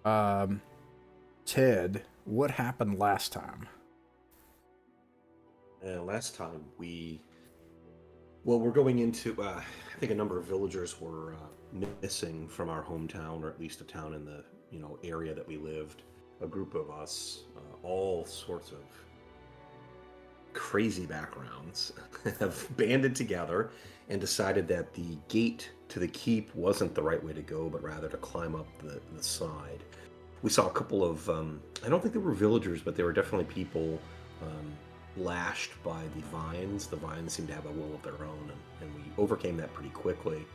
Um, Ted, what happened last time? Last time we're going into, I think a number of villagers were missing from our hometown, or at least a town in the, area that we lived. A group of us, all sorts of crazy backgrounds, have banded together and decided that the gate to the keep wasn't the right way to go, but rather to climb up the side. We saw a couple of, I don't think they were villagers, but they were definitely people lashed by the vines. The vines seemed to have a will of their own, and we overcame that pretty quickly.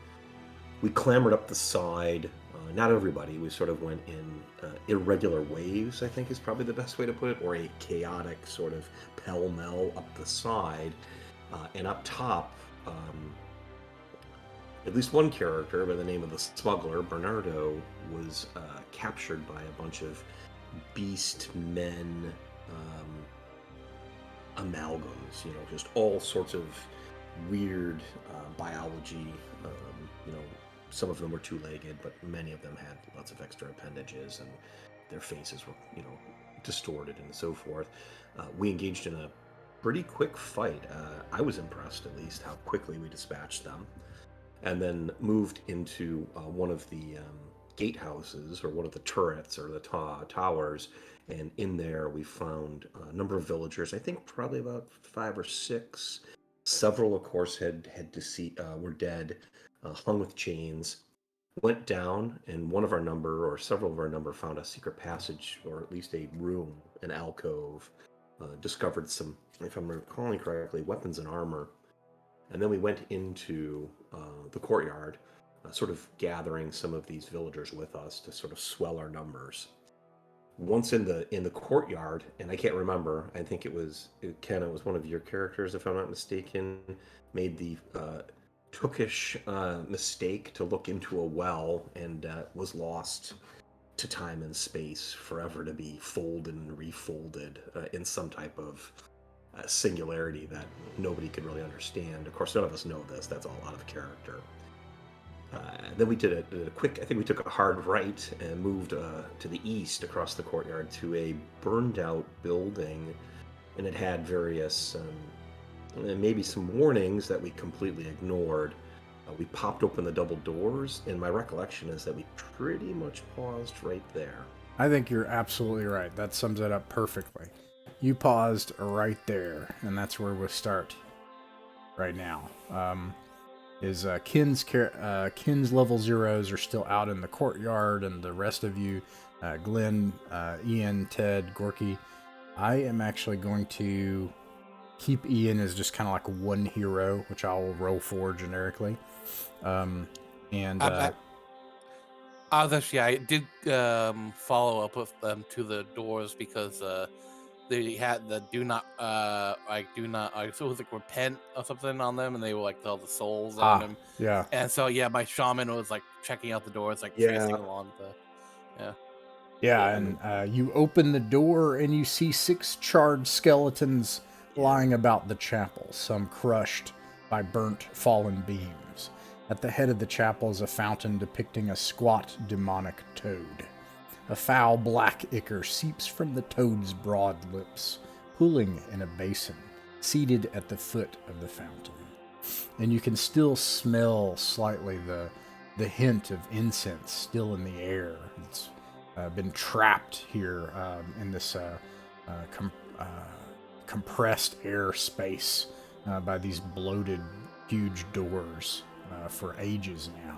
We clambered up the side. Not everybody. We sort of went in irregular waves, I think is probably the best way to put it, or a chaotic sort of pell mell up the side. And up top, at least one character by the name of the smuggler, Bernardo, was captured by a bunch of beastmen, amalgams, just all sorts of weird biology. You know, some of them were two-legged, but many of them had lots of extra appendages, and their faces were, distorted and so forth. We engaged in a pretty quick fight. I was impressed, at least, how quickly we dispatched them, and then moved into one of the gatehouses, or one of the turrets, or the towers. And in there, we found a number of villagers. I think probably about five or six. Several, of course, were dead, hung with chains. Went down, and one of our number, or several of our number, found a secret passage, or at least a room, an alcove. Discovered some, if I'm recalling correctly, weapons and armor. And then we went into the courtyard, sort of gathering some of these villagers with us to sort of swell our numbers. Once in the courtyard, and I can't remember. I think Ken. It was one of your characters, if I'm not mistaken, made the tookish mistake to look into a well and was lost to time and space, forever to be folded and refolded in some type of singularity that nobody could really understand. Of course, none of us know this. That's all out of character. Then we did a quick, I think we took a hard right and moved to the east across the courtyard to a burned out building. And it had various, maybe some warnings that we completely ignored. We popped open the double doors, and my recollection is that we pretty much paused right there. I think you're absolutely right. That sums it up perfectly. You paused right there, and that's where we'll start right now. Kin's level zeros are still out in the courtyard, and the rest of you, Glenn, Ian, Ted, Gorky, I am actually going to keep Ian as just kind of like one hero, which I'll roll for generically. And Actually, I did follow up with them to the doors because they had the do not so it was like repent or something on them, and they were like all the souls on them. yeah. And so yeah, my shaman was like checking out the doors, like Yeah. tracing along the Yeah, Yeah, and you open the door and you see 6 charred skeletons lying about the chapel, some crushed by burnt, fallen beams. At the head of the chapel is a fountain depicting a squat demonic toad. A foul black ichor seeps from the toad's broad lips, pooling in a basin, seated at the foot of the fountain. And you can still smell slightly the hint of incense still in the air. It's been trapped here in this compressed air space by these bloated, huge doors for ages now.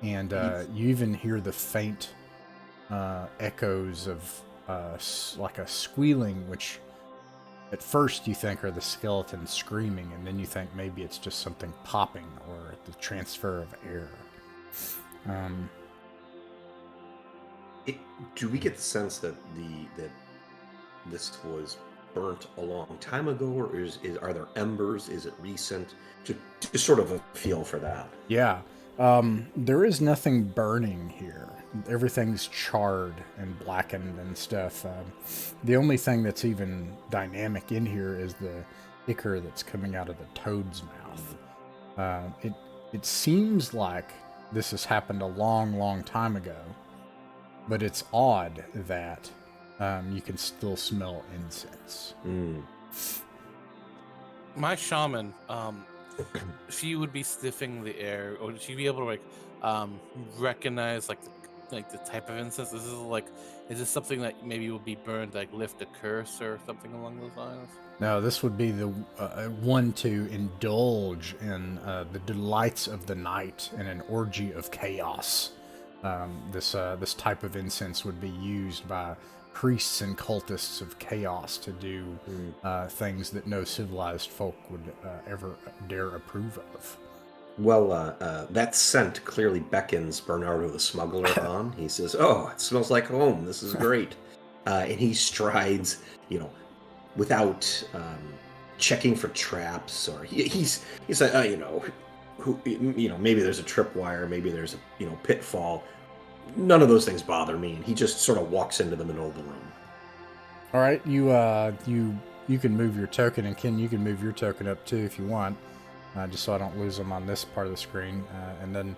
And you even hear the faint echoes of like a squealing, which at first you think are the skeletons screaming, and then you think maybe it's just something popping or the transfer of air. Do we get the sense that that this was burnt a long time ago, or are there embers? Is it recent? Just sort of a feel for that. Yeah. There is nothing burning here. Everything's charred and blackened and stuff. The only thing that's even dynamic in here is the ichor that's coming out of the toad's mouth. It seems like this has happened a long, long time ago. but it's odd that you can still smell incense. My shaman, she would be sniffing the air, or would she be able to recognize the type of incense? Is this something that maybe would be burned, like lift a curse or something along those lines? No, this would be the one to indulge in the delights of the night and an orgy of chaos. This type of incense would be used by priests and cultists of chaos to do things that no civilized folk would ever dare approve of. Well, that scent clearly beckons Bernardo the smuggler on. He says, "Oh, it smells like home. This is great." And he strides, without checking for traps, or he's like, maybe there's a tripwire, maybe there's a pitfall. None of those things bother me. And he just sort of walks into the middle of the room. All right, you can move your token, and Ken, you can move your token up too if you want, just so I don't lose them on this part of the screen. And then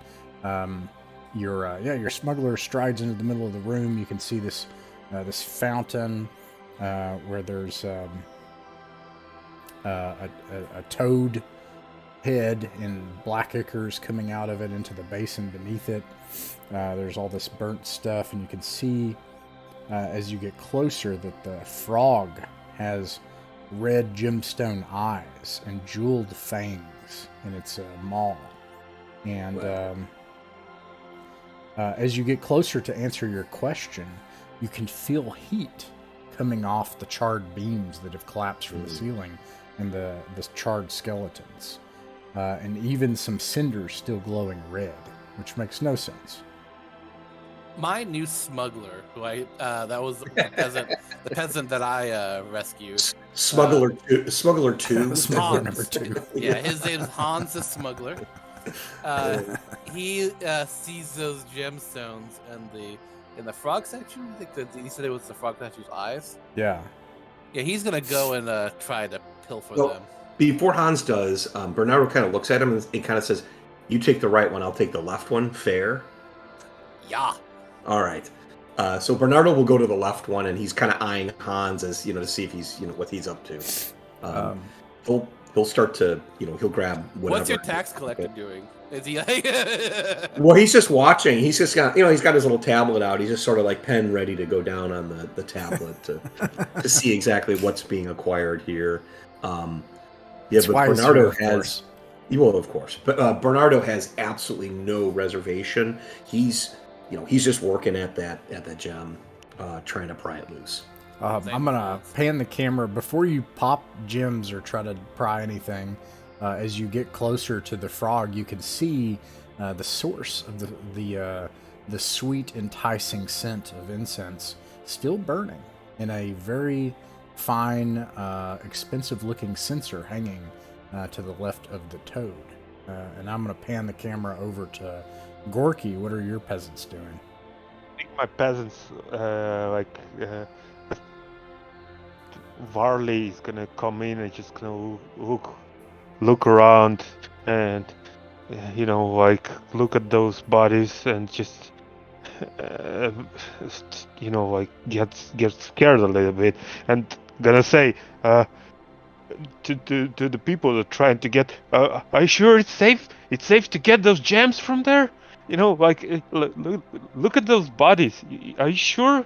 your smuggler strides into the middle of the room. You can see this fountain where there's a toad head and black ichors coming out of it into the basin beneath it. There's all this burnt stuff, and you can see as you get closer that the frog has red gemstone eyes and jeweled fangs in its maw. And as you get closer to answer your question, you can feel heat coming off the charred beams that have collapsed from the ceiling and the charred skeletons. And even some cinders still glowing red, which makes no sense. My new smuggler, who that was the peasant that I rescued. Smuggler 2. Smuggler number 2. Yeah, his name's Hans the Smuggler. He sees those gemstones in the frog statue. I think that he said it was the frog statue's eyes. Yeah. Yeah, he's gonna go and try to pilfer them. Before Hans does, Bernardo kind of looks at him and kind of says, "You take the right one, I'll take the left one. Fair?" Yeah. All right. So Bernardo will go to the left one, and he's kind of eyeing Hans as to see if he's what he's up to. He'll start to he'll grab whatever. What's your tax collector doing? Is he Well, he's just watching. He's just got he's got his little tablet out. He's just sort of like pen ready to go down on the tablet to see exactly what's being acquired here. But Bernardo has. Well, of course, but Bernardo has absolutely no reservation. He's just working at that gem, trying to pry it loose. I'm gonna pan the camera before you pop gems or try to pry anything. As you get closer to the frog, you can see the source of the sweet, enticing scent of incense still burning in a very fine, expensive-looking censer hanging to the left of the toad. And I'm going to pan the camera over to Gorky. What are your peasants doing? I think my peasants, Varley is gonna come in and just gonna look around and look at those bodies and just get scared a little bit, and gonna say to the people that are trying to get, are you sure it's safe to get those gems from there? Look at those bodies. Are you sure?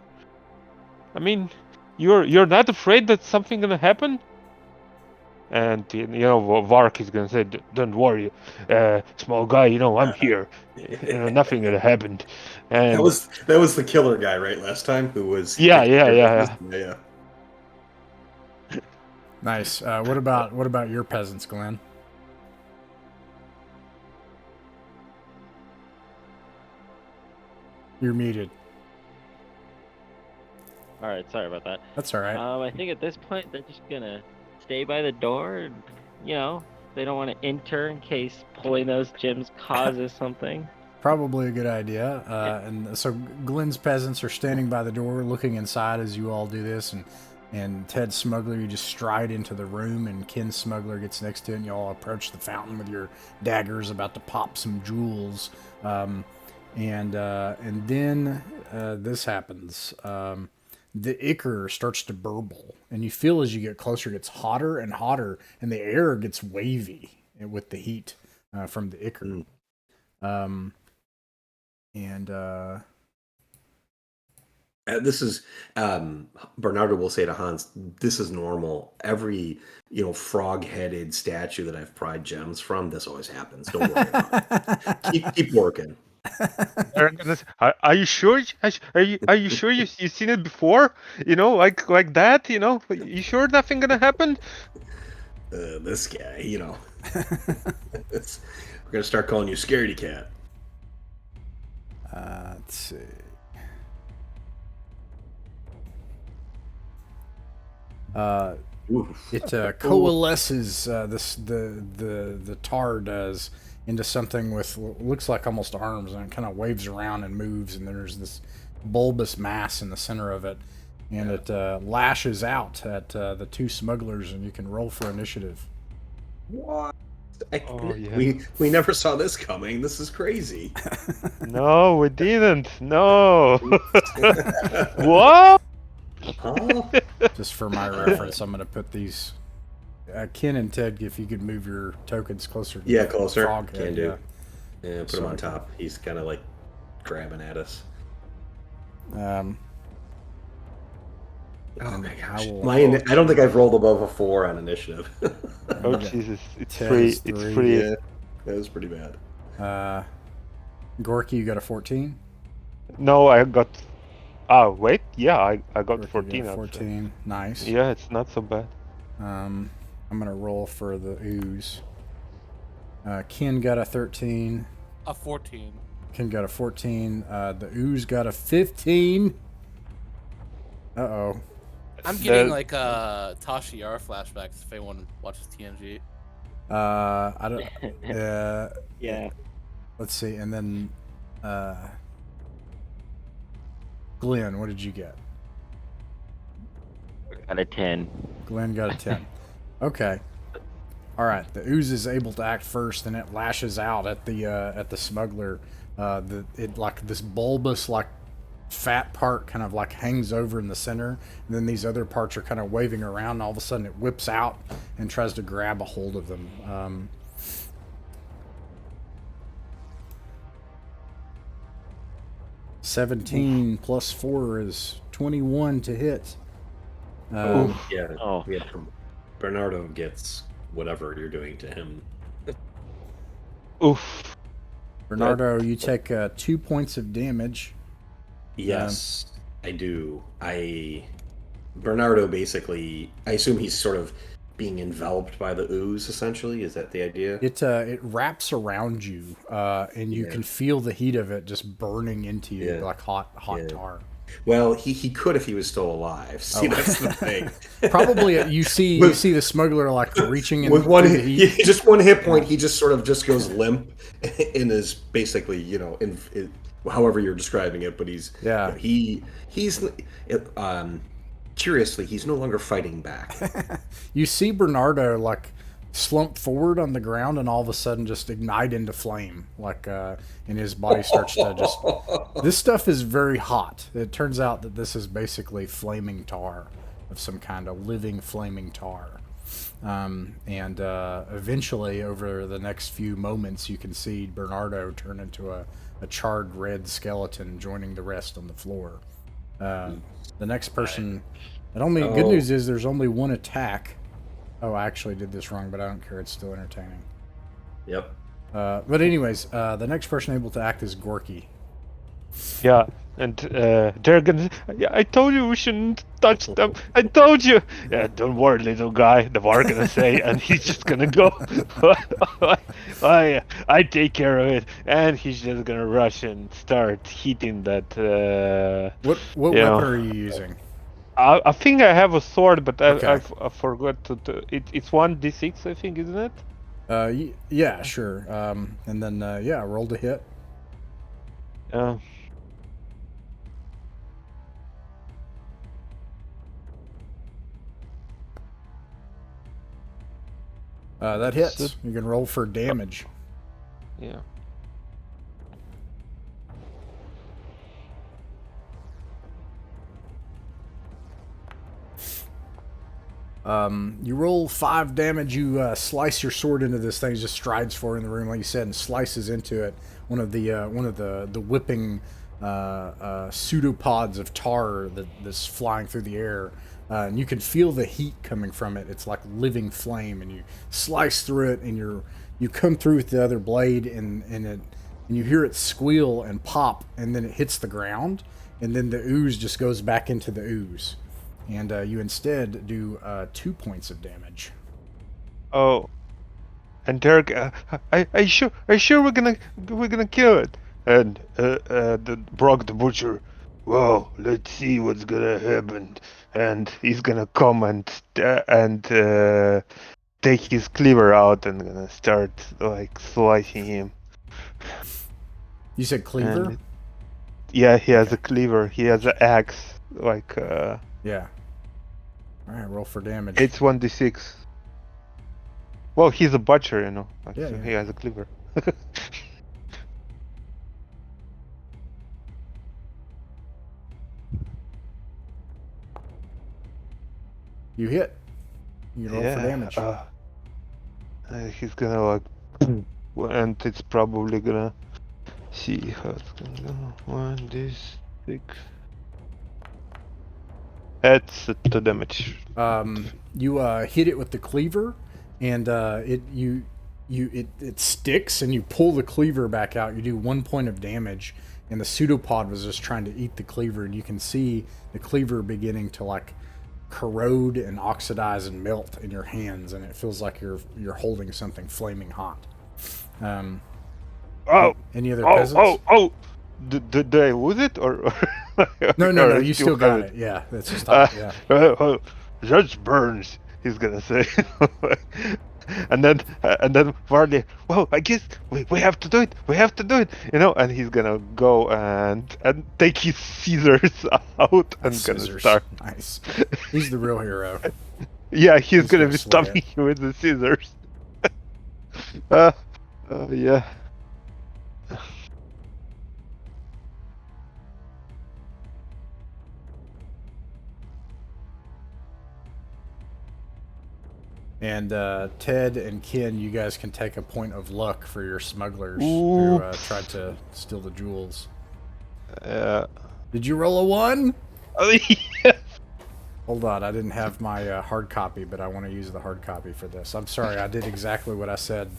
I mean, you're not afraid that something gonna happen? And Vark is gonna say, "Don't worry, small guy. I'm here. Nothing gonna happen." And that was the killer guy, right? Last time, who was yeah. Nice. What about your peasants, Glenn? You're muted. All right, sorry about that. That's all right. I think at this point they're just gonna stay by the door. And, they don't want to enter in case pulling those gems causes something. Probably a good idea. And so Glenn's peasants are standing by the door, looking inside as you all do this, and Ted Smuggler, you just stride into the room, and Ken Smuggler gets next to it, and you all approach the fountain with your daggers, about to pop some jewels. And then this happens. The ichor starts to burble, and you feel as you get closer, it gets hotter and hotter, and the air gets wavy with the heat from the ichor. This is Bernardo will say to Hans, this is normal. Every frog-headed statue that I've pried gems from, this always happens. Don't worry about it. Keep working. Are you sure? Are you sure you've seen it before? Like that. You sure nothing gonna happen? This guy, we're gonna start calling you Scaredy Cat. Let's see. It coalesces the tar does into something with looks like almost arms, and it kind of waves around and moves, and there's this bulbous mass in the center of it, and it lashes out at the two smugglers, and you can roll for initiative. What? Yeah. We never saw this coming. This is crazy. No, we didn't. No. What? Huh? Just for my reference, I'm going to put these. Ken and Ted, if you could move your tokens closer. To the closer. Frog Can head, do. Yeah, put him on top. He's kind of like grabbing at us. Oh my gosh! I don't think I've rolled above a 4 on initiative. Oh Jesus! It's Ted free. is It's 3. free. Yeah, that was pretty bad. Gorky, you got a 14. No, I got. Oh wait, yeah, I got Gorky 14. got 14. Nice. Yeah, it's not so bad. I'm gonna roll for the ooze. Ken got a 13. A 14. Ken got a 14. The ooze got a 15. Uh-oh. I'm getting like Tasha Yar flashbacks if anyone watches TNG. I don't. Yeah. Let's see, and then Glenn, what did you get? Got a 10. Glenn got a 10. Okay. All right. The ooze is able to act first, and it lashes out at the smuggler. It like this bulbous like fat part kind of like hangs over in the center, and then these other parts are kind of waving around, and all of a sudden it whips out and tries to grab a hold of them. 17 plus 4 is 21 to hit. Yeah. Bernardo gets whatever you're doing to him. Oof. Bernardo, you take 2 points of damage. Yes, I do. Bernardo basically, I assume he's sort of being enveloped by the ooze, essentially. Is that the idea? It wraps around you, and you can feel the heat of it just burning into you like hot tar. Well, he could if he was still alive. See, that's the thing. Probably you see the smuggler like reaching in with one the heat. Just one hit point. He just sort of just goes limp and is basically however you're describing it. But he's curiously he's no longer fighting back. You see Bernardo like slump forward on the ground and all of a sudden just ignite into flame, like and his body starts to just. This stuff is very hot. It turns out that this is basically flaming tar of some kind of living flaming tar. And eventually, over the next few moments, you can see Bernardo turn into a charred red skeleton, joining the rest on the floor. The next person. Good news is there's only one attack. Oh, I actually did this wrong, but I don't care. It's still entertaining. Yep. But anyways, the next person able to act is Gorky. Yeah, and Darkenss, I told you we shouldn't touch them. I told you. Yeah, don't worry, little guy. The bar gonna say, and he's just gonna go. I take care of it, and he's just gonna rush and start hitting that. What weapon are you using? I think I have a sword, but Okay. I forgot to. It's 1d6, I think, isn't it? Yeah, sure. And then roll to hit. That hits. You can roll for damage. Yeah. You roll 5 damage. You slice your sword into this thing. It just strides forward in the room, like you said, and slices into it. One of the whipping pseudopods of tar that's flying through the air. And you can feel the heat coming from it. It's like living flame, and you slice through it, and you come through with the other blade, and you hear it squeal and pop, and then it hits the ground, and then the ooze just goes back into the ooze. And you instead do 2 points of damage. Oh, and Derek, I sure we're gonna kill it. And the Brock the Butcher, well, let's see what's gonna happen. And he's gonna come and take his cleaver out and gonna start like slicing him. You said cleaver? And, yeah, he has a cleaver. He has an axe. Like Yeah. All right, roll for damage. It's 1d6. Well, he's a butcher, you know. Like, Yeah, so yeah. he has a cleaver. You hit. You roll for damage. He's gonna like, and it's probably gonna see how it's gonna go. 1d6. That's 2 damage. You hit it with the cleaver, and it sticks, and you pull the cleaver back out. You do 1 point of damage, and the pseudopod was just trying to eat the cleaver, and you can see the cleaver beginning to like corrode and oxidize and melt in your hands, and it feels like you're holding something flaming hot. Any other peasants? Did I lose it or? No, you still got it. Yeah, that's just yeah. Judge Burns, he's gonna say. and then Varley, well, I guess we have to do it. We have to do it, you know. And he's gonna go and take his scissors out and Scissors. gonna start. Nice. He's the real hero. Yeah, he's gonna be slay stabbing you with the scissors. Yeah. And Ted and Ken, you guys can take a point of luck for your smugglers Ooh. who tried to steal the jewels. Yeah. Did you roll a 1? Yes. Hold on, I didn't have my hard copy, but I want to use the hard copy for this. I'm sorry, I did exactly what I said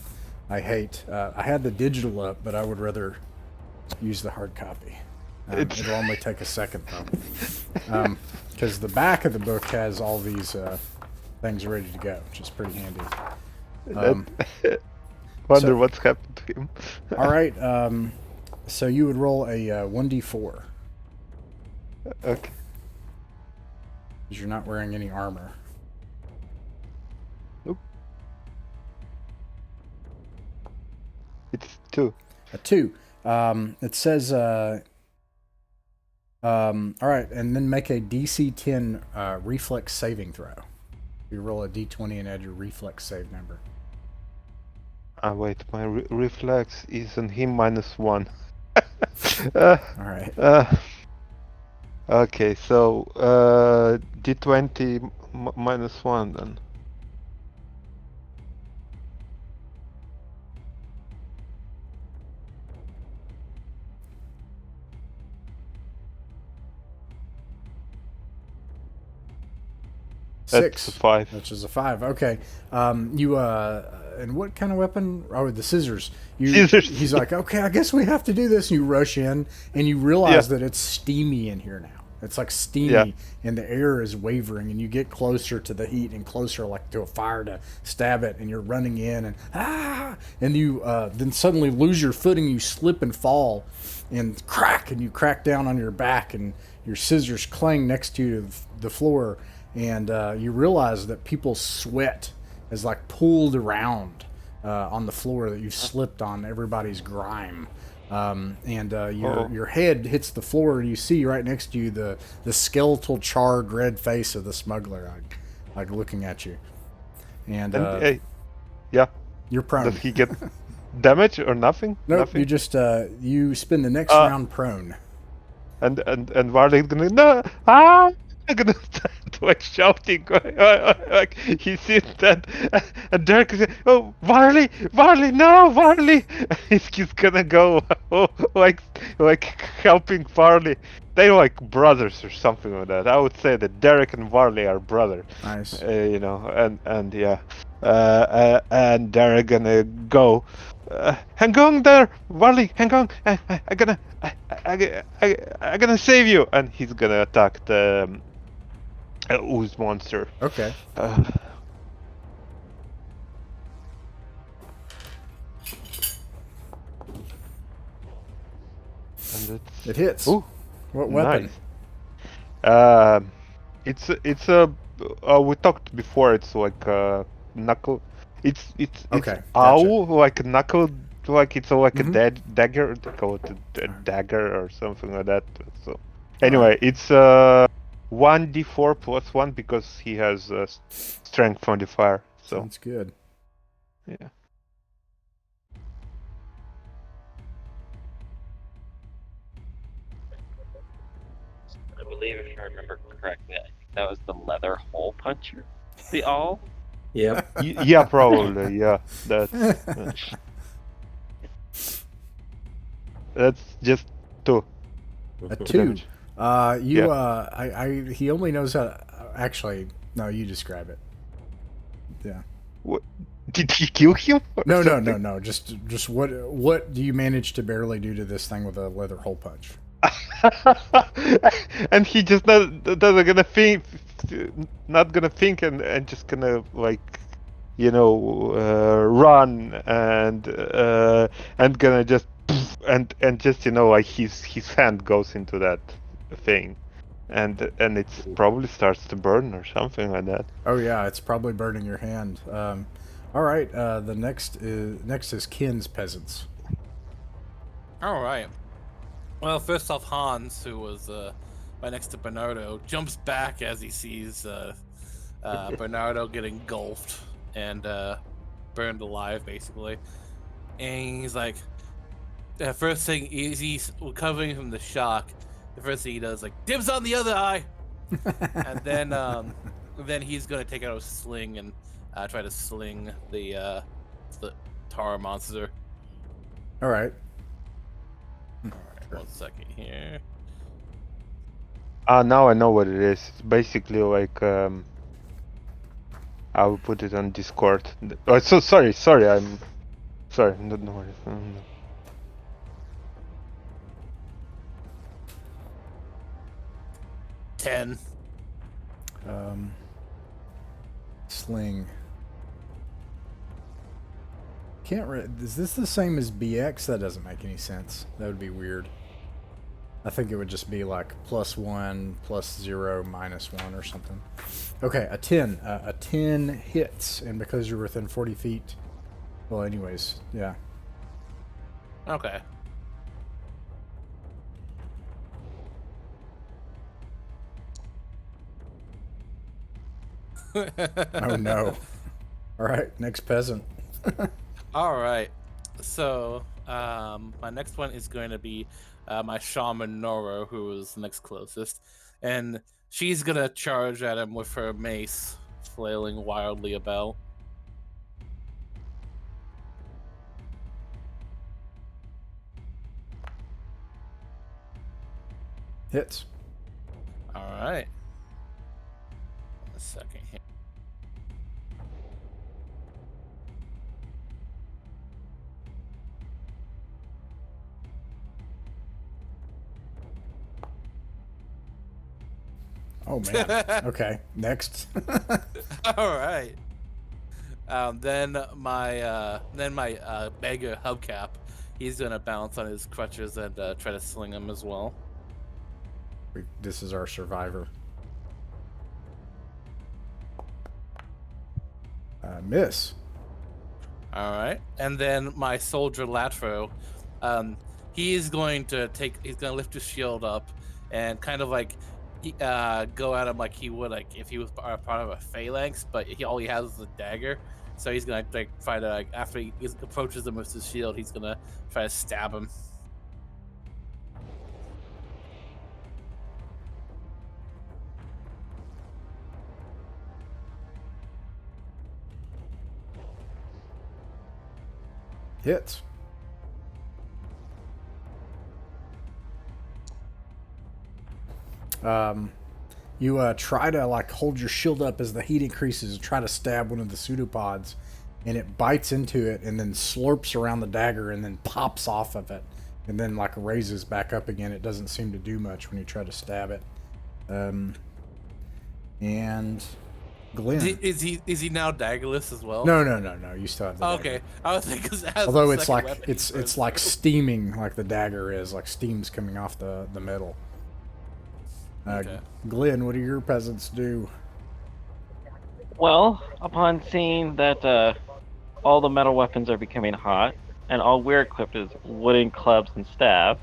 I hate. I had the digital up, but I would rather use the hard copy. It'll only take a second, though. Because the back of the book has all these things ready to go, which is pretty handy. Wonder what's happened to him. All right, so you would roll a 1d4. Okay. Because you're not wearing any armor. Nope. It's 2. A 2. It says, all right, and then make a DC 10 reflex saving throw. You roll a d20 and add your reflex save number. Wait, my reflex is on him -1. All right. Okay, so d20 -1 then. That's 6. a 5. Which is a 5. Okay. You and what kind of weapon? Oh, the scissors. Scissors. He's like, okay, I guess we have to do this. And you rush in, and you realize that it's steamy in here now. It's like steamy, and the air is wavering, and you get closer to the heat and closer, like to a fire, to stab it. And you're running in, and you then suddenly lose your footing. You slip and fall, and you crack down on your back, and your scissors clang next to the floor. And you realize that people's sweat is like pooled around on the floor, that you've slipped on everybody's grime. Your head hits the floor, and you see right next to you the skeletal, charred red face of the smuggler, like looking at you. And yeah, you're prone. Does he get damage or nothing? Nope, Nothing? you just you spend the next round prone. And Varley's gonna no. I'm gonna start like shouting, like he sees that, and Derek is oh Varley, no Varley, he's gonna go like helping Varley. They're like brothers or something like that. I would say that Derek and Varley are brothers. Nice. You know, and yeah, and they're gonna go. Hang on there, Varley. Hang on. I'm gonna save you, and he's gonna attack the ooze monster. Okay. And It hits. Ooh, What weapon? nice. It's a we talked before. It's like a knuckle. It's Okay, owl like a knuckle. Like it's like Mhm. a dagger. They call it a dagger or something like that. So All anyway, right. it's 1d4 plus 1 because he has strength modifier. So Sounds good. yeah. I believe, if I remember correctly, I think that was the leather hole puncher. The all. Yep. Yeah, probably. Yeah, that's just 2. A two 2. damage. He only knows how. Actually, no. You describe it. Yeah. What? Did he kill him? or No. something? Just what do you manage to barely do to this thing with a leather hole punch? And he just doesn't gonna think, not gonna think, and just gonna like, you know, run and gonna just and just, you know, like his hand goes into that thing, and it's probably starts to burn or something like that. Oh yeah, it's probably burning your hand. All right. The next is Kin's peasants. All right. Well, first off, Hans, who was right next to Bernardo, jumps back as he sees Bernardo get engulfed and burned alive, basically. And he's like, the first thing he's recovering from the shock. The first thing he does is like, dibs on the other eye, and then he's gonna take out a sling and try to sling the tar monster. All right. 1 second here. Now I know what it is. It's basically like I will put it on Discord. Oh, so sorry. I'm sorry. No worries. 10. Sling. Is this the same as BX? That doesn't make any sense. That would be weird. I think it would just be like +1, +0, -1 or something. Okay, a 10. A 10 hits, and because you're within 40 feet. Well, anyways, yeah. Okay. Oh no. All right, next peasant. All right. So, my next one is going to be my shaman Noro, who is next closest, and she's gonna charge at him with her mace, flailing wildly about. Hits. All right. 1 second here. Oh man. Okay, next. All right. Then my beggar hubcap, he's gonna bounce on his crutches and try to sling him as well. This is our survivor. Miss. All right, and then my soldier Latro, he's going to lift his shield up and kind of like go at him like he would like if he was part of a phalanx, but all he has is a dagger. So he's gonna like try to like after he approaches him with his shield, he's gonna try to stab him. Hits. You try to like hold your shield up as the heat increases and try to stab one of the pseudopods, and it bites into it and then slurps around the dagger and then pops off of it and then like raises back up again. It doesn't seem to do much when you try to stab it. And Glenn. Is he now daggerless as well? No. You still have the dagger. Okay, I was thinking because it has Although the it's second like weapon, it's like steaming, like the dagger is, like steam's coming off the metal. Okay. Glenn, what do your peasants do? Well, upon seeing that all the metal weapons are becoming hot, and all we're equipped is wooden clubs and staffs,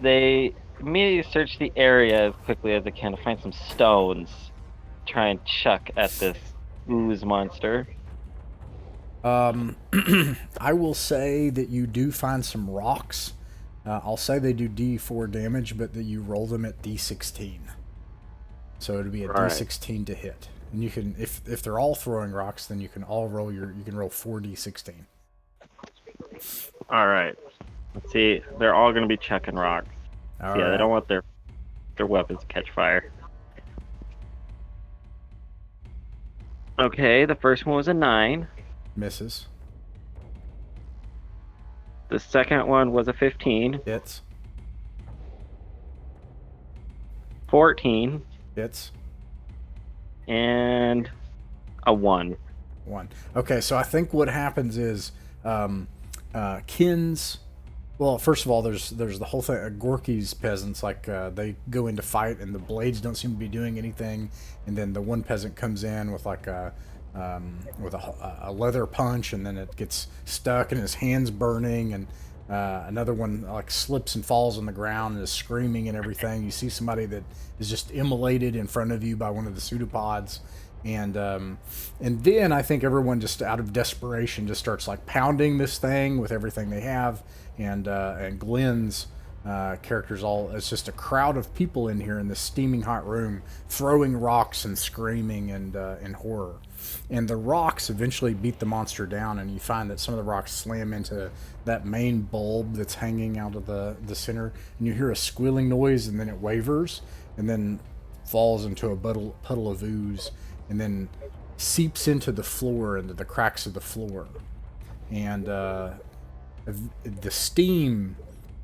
they immediately search the area as quickly as they can to find some stones, try and chuck at this ooze monster. I will say that you do find some rocks. I'll say they do D4 damage, but that you roll them at D16. So it'll be a Right. D16 to hit. And you can, if they're all throwing rocks, then you can all roll you can roll 4D16. All right. Let's see. They're all going to be chucking rocks. All Yeah, right. they don't want their weapons to catch fire. Okay, the first one was a 9. Misses. The second one was a 15. Hits. 14. Hits. And a 1. 1. Okay, so I think what happens is Kin's. Well, first of all, there's the whole thing. Gorky's peasants, like they go into fight, and the blades don't seem to be doing anything. And then the one peasant comes in with like a leather punch, and then it gets stuck, and his hand's burning. And another one like slips and falls on the ground and is screaming and everything. You see somebody that is just immolated in front of you by one of the pseudopods. And then I think everyone just out of desperation just starts like pounding this thing with everything they have, and Glenn's characters all, it's just a crowd of people in here in this steaming hot room throwing rocks and screaming and in horror. And the rocks eventually beat the monster down, and you find that some of the rocks slam into that main bulb that's hanging out of the center, and you hear a squealing noise, and then it wavers and then falls into a puddle of ooze, and then seeps into the floor, into the cracks of the floor. And the steam,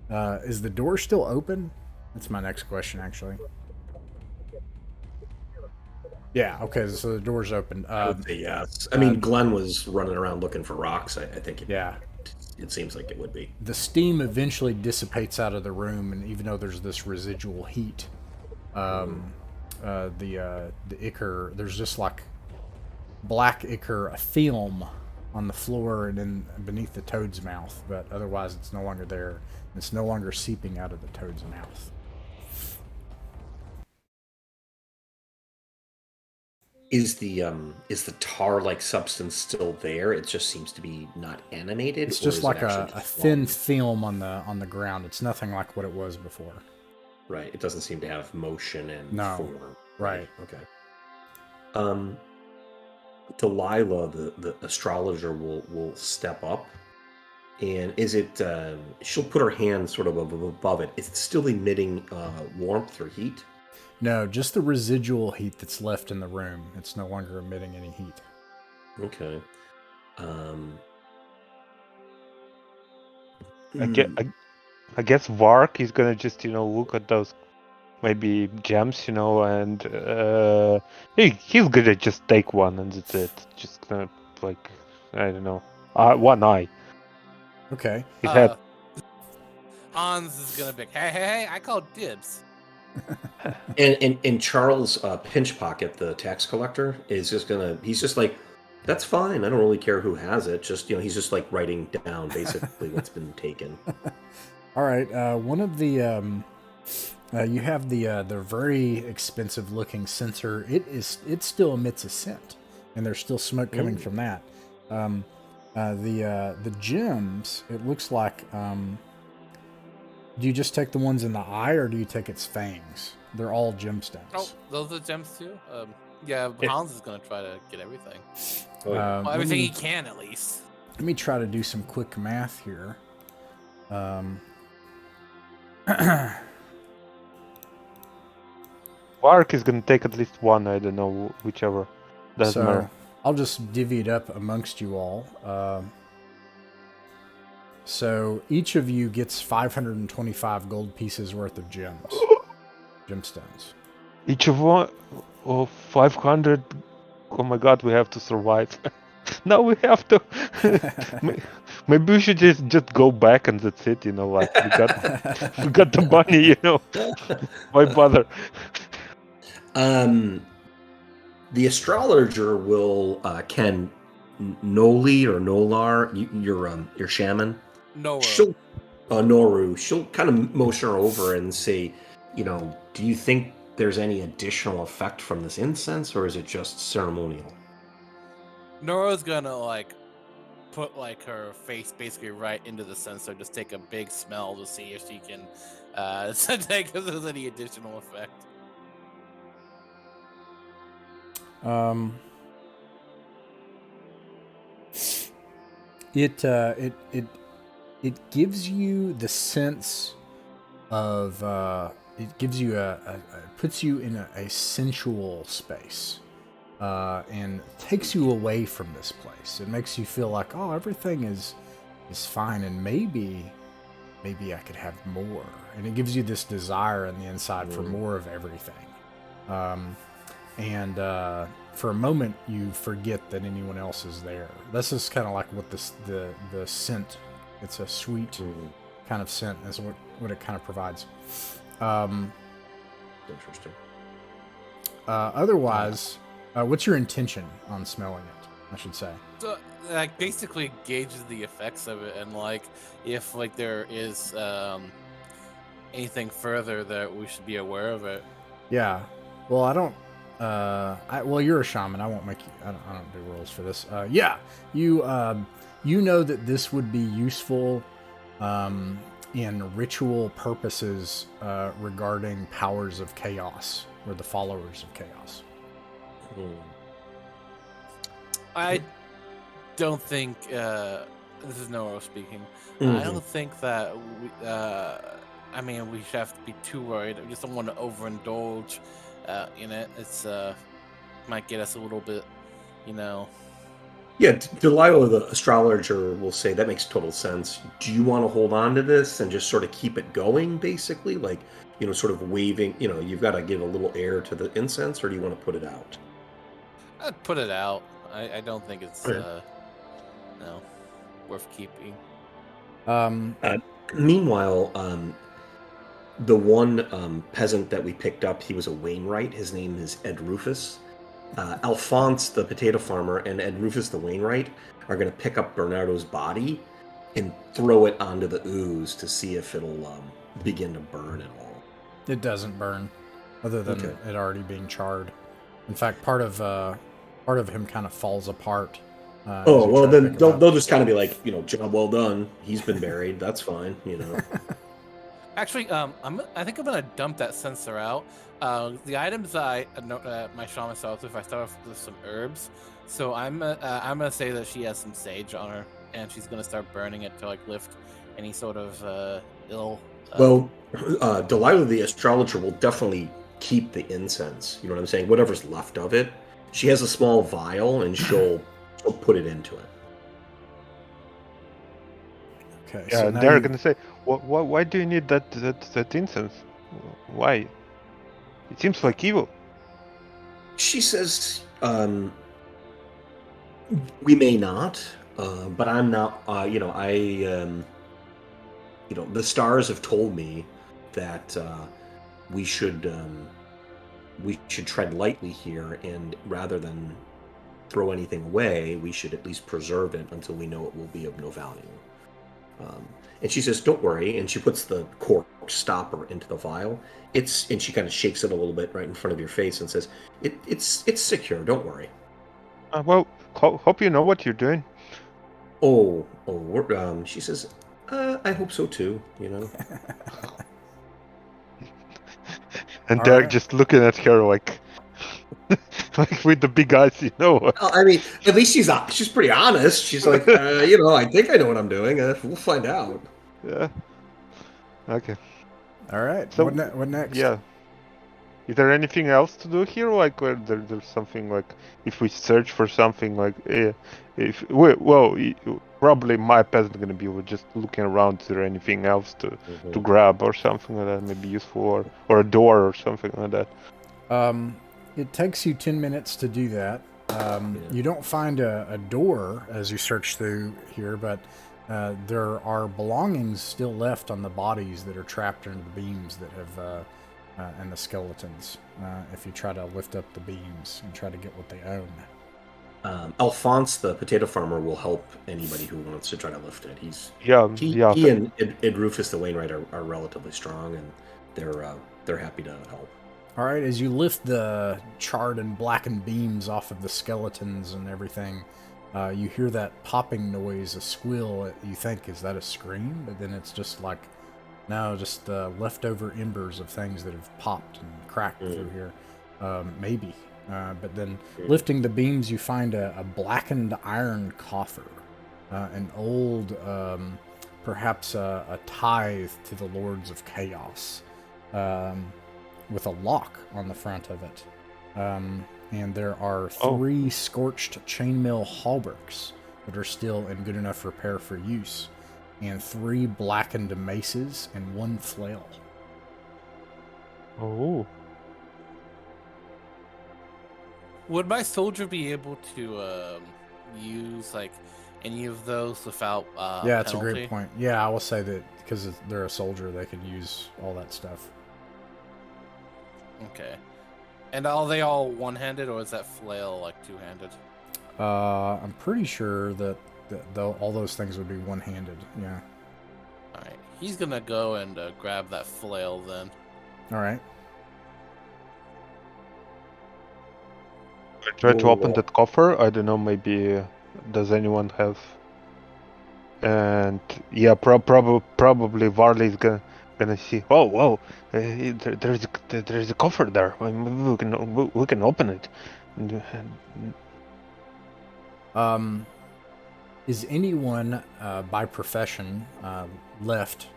is the door still open? That's my next question, actually. Yeah, okay, so the door's open. I would say yes. I mean, Glenn was running around looking for rocks. I think it seems like it would be. The steam eventually dissipates out of the room, and even though there's this residual heat, the ichor, there's just like black ichor, a film on the floor and then beneath the toad's mouth, but otherwise it's no longer there. It's no longer seeping out of the toad's mouth. Is the tar-like substance still there? It just seems to be not animated. It's or just is like it actually a just thin long? film on the ground. It's nothing like what it was before. Right. It doesn't seem to have motion and No. form. Right. Okay. Delilah, the astrologer, will step up, and is it? She'll put her hand sort of above it. Is it still emitting warmth or heat? No, just the residual heat that's left in the room. It's no longer emitting any heat. Okay. I guess Vark is gonna just look at those maybe gems, and he's gonna just take one and that's it. Just gonna like I don't know, one eye. Okay. His head. Hans is gonna be, hey, I call dibs. And Charles Pinch Pocket, the tax collector, is just gonna. He's just like, that's fine. I don't really care who has it. Just he's just like writing down basically what's been taken. All right. One of the you have the very expensive looking sensor. It still emits a scent, and there's still smoke coming from that. The gems. It looks like. Do you just take the ones in the eye, or do you take its fangs? They're all gemstones. Oh, those are gems too. Yeah, Hans is gonna try to get everything. Oh, yeah. Well, everything he can, at least. Let me try to do some quick math here. Vark is gonna take at least one. I don't know, whichever. Doesn't So matter. I'll just divvy it up amongst you all. So each of you gets 525 gold pieces worth of gemstones. Each of one. Oh, 500. Oh my god, we have to survive. No, we have to. Maybe we should just go back and that's it. You know, like we got the money. You know, why bother? The astrologer will can Noli or Nolar, your shaman. No. She'll Noru. She'll kind of motion her over and say, do you think there's any additional effect from this incense, or is it just ceremonial? Nora's gonna put her face basically right into the sensor, just take a big smell to see if she can take if there's any additional effect. It gives you the sense of it gives you puts you in a sensual space, and takes you away from this place. It makes you feel like, oh, everything is fine, and maybe I could have more. And it gives you this desire in the inside for more of everything. And for a moment, you forget that anyone else is there. This is kind of like what the scent. It's a sweet kind of scent. Is what it kind of provides. Interesting. Otherwise, what's your intention on smelling it? I should say. So, basically gauges the effects of it, and if there is anything further that we should be aware of it. Yeah. Well, I don't. Well, you're a shaman. I won't make you. I don't do rules for this. Yeah. You know that this would be useful in ritual purposes regarding powers of chaos or the followers of chaos. I don't think this is Noro speaking. I don't think that we should have to be too worried. I just don't want to overindulge in it. It's might get us a little bit, Yeah, Delilah, the astrologer, will say that makes total sense. Do you want to hold on to this and just sort of keep it going, basically? Sort of waving, you've got to give a little air to the incense, or do you want to put it out? I'd put it out. I don't think it's worth keeping. Meanwhile, the one peasant that we picked up, he was a Wainwright. His name is Ed Rufus. Alphonse, the potato farmer, and Ed Rufus, the Wainwright, are going to pick up Bernardo's body and throw it onto the ooze to see if it'll begin to burn at all. It doesn't burn, other than it already being charred. In fact, part of him kind of falls apart. Then they'll just kind of be like, job well done. He's been buried. That's fine, Actually, I think I'm gonna dump that sensor out. The items that my shaman starts with, I start off with some herbs. So I'm gonna say that she has some sage on her, and she's gonna start burning it to lift any sort of ill. Delilah, the astrologer, will definitely keep the incense. You know what I'm saying? Whatever's left of it. She has a small vial, and she'll put it into it. Okay. Yeah, So they're gonna say, why do you need that incense? Why? It seems like evil. She says, we may not, but I'm not. The stars have told me that we should tread lightly here, and rather than throw anything away, we should at least preserve it until we know it will be of no value. And she says, "Don't worry," and she puts the cork stopper into the vial. And she kind of shakes it a little bit right in front of your face and says, "It's secure. Don't worry." Hope you know what you're doing. She says, "I hope so too." And they're just looking at her like, like with the big eyes, you know. Well, I mean, at least she's pretty honest. She's like, I think I know what I'm doing. We'll find out. Yeah. Okay. All right. So What next? Yeah. Is there anything else to do here? Like, there's something like, if we search for something like, probably my peasant gonna be just looking around. Is there anything else to grab or something like that? Maybe useful, or a door or something like that. It takes you 10 minutes to do that. You don't find a door as you search through here, but there are belongings still left on the bodies that are trapped under the beams that have, and the skeletons. If you try to lift up the beams and try to get what they own. Alphonse, the potato farmer, will help anybody who wants to try to lift it. He and Ed Rufus the Wainwright are relatively strong, and they're happy to help. All right, as you lift the charred and blackened beams off of the skeletons and everything, you hear that popping noise, a squeal. You think, is that a scream? But then it's just like, no, just leftover embers of things that have popped and cracked through here. Maybe. But then lifting the beams, you find a blackened iron coffer. An old, perhaps a tithe to the Lords of Chaos. With a lock on the front of it. And there are 3 scorched chainmail hauberks that are still in good enough repair for use. And 3 blackened maces and 1 flail. Oh. Would my soldier be able to use like any of those without yeah, it's penalty? a great point. Yeah, I will say that because they're a soldier, they can use all that stuff. Okay. And are they all one-handed, or is that flail like two-handed? I'm pretty sure that all those things would be one-handed. Yeah. All right. He's gonna go and grab that flail then. All right. Try to open that coffer. I don't know. Maybe does anyone have? And yeah, probably Varley's gonna see. Oh, whoa! There's a coffer there. We can open it. Is anyone by profession left?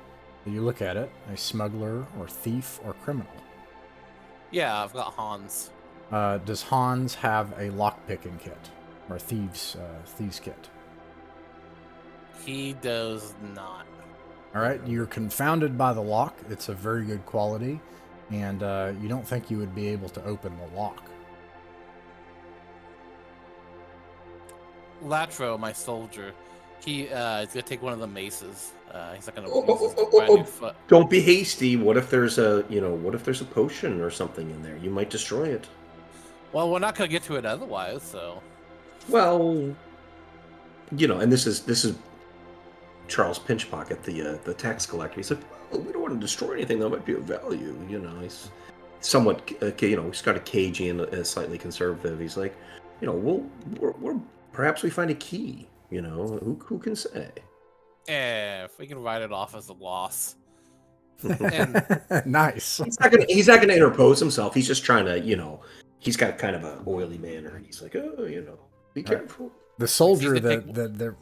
You look at it, a smuggler or thief or criminal. Yeah, I've got Hans. Does Hans have a lockpicking kit or a thieves kit? He does not. All right, you're confounded by the lock. It's a very good quality, and you don't think you would be able to open the lock. Latro, my soldier, he's gonna take one of the maces. He's not gonna use his brand new foot. Don't be hasty. What if there's a potion or something in there? You might destroy it. Well, we're not gonna get to it otherwise, so. Well, and this is Charles Pinchpocket, the tax collector. He's like, well, we don't want to destroy anything that might be of value. He's somewhat, he's got a cagey and slightly conservative. He's like, we're perhaps we find a key. Who can say? If we can write it off as a loss. Nice. He's not gonna interpose himself. He's just trying to, he's got kind of an oily manner. He's like, be careful. The soldier that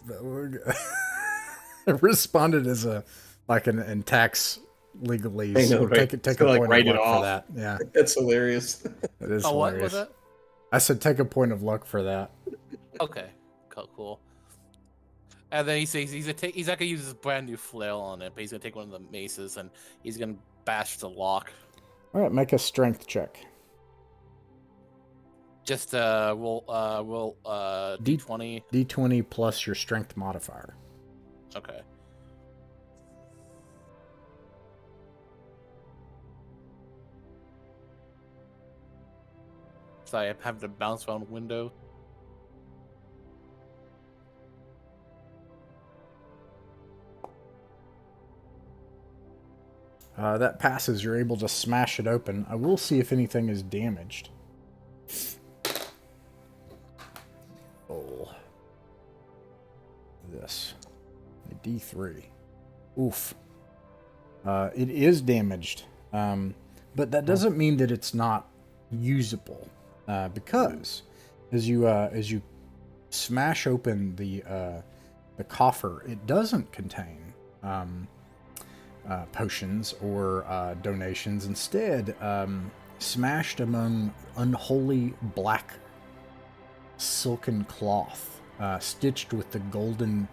responded as in tax legalese. I know, right? Take a point of luck for that. Yeah, that's hilarious. It is hilarious. What was it? I said take a point of luck for that. Okay, cool. And then he says he's not gonna use his brand new flail on it, but he's gonna take one of the maces and he's gonna bash the lock. All right, make a strength check. Just roll D20. D20 plus your strength modifier. Okay. So I have to bounce around the window. That passes. You're able to smash it open. I will see if anything is damaged. Oh. This. A D3. Oof. It is damaged. But that doesn't mean that it's not usable. because as you smash open the coffer, it doesn't contain potions or donations. Instead, smashed among unholy black silken cloth, stitched with the golden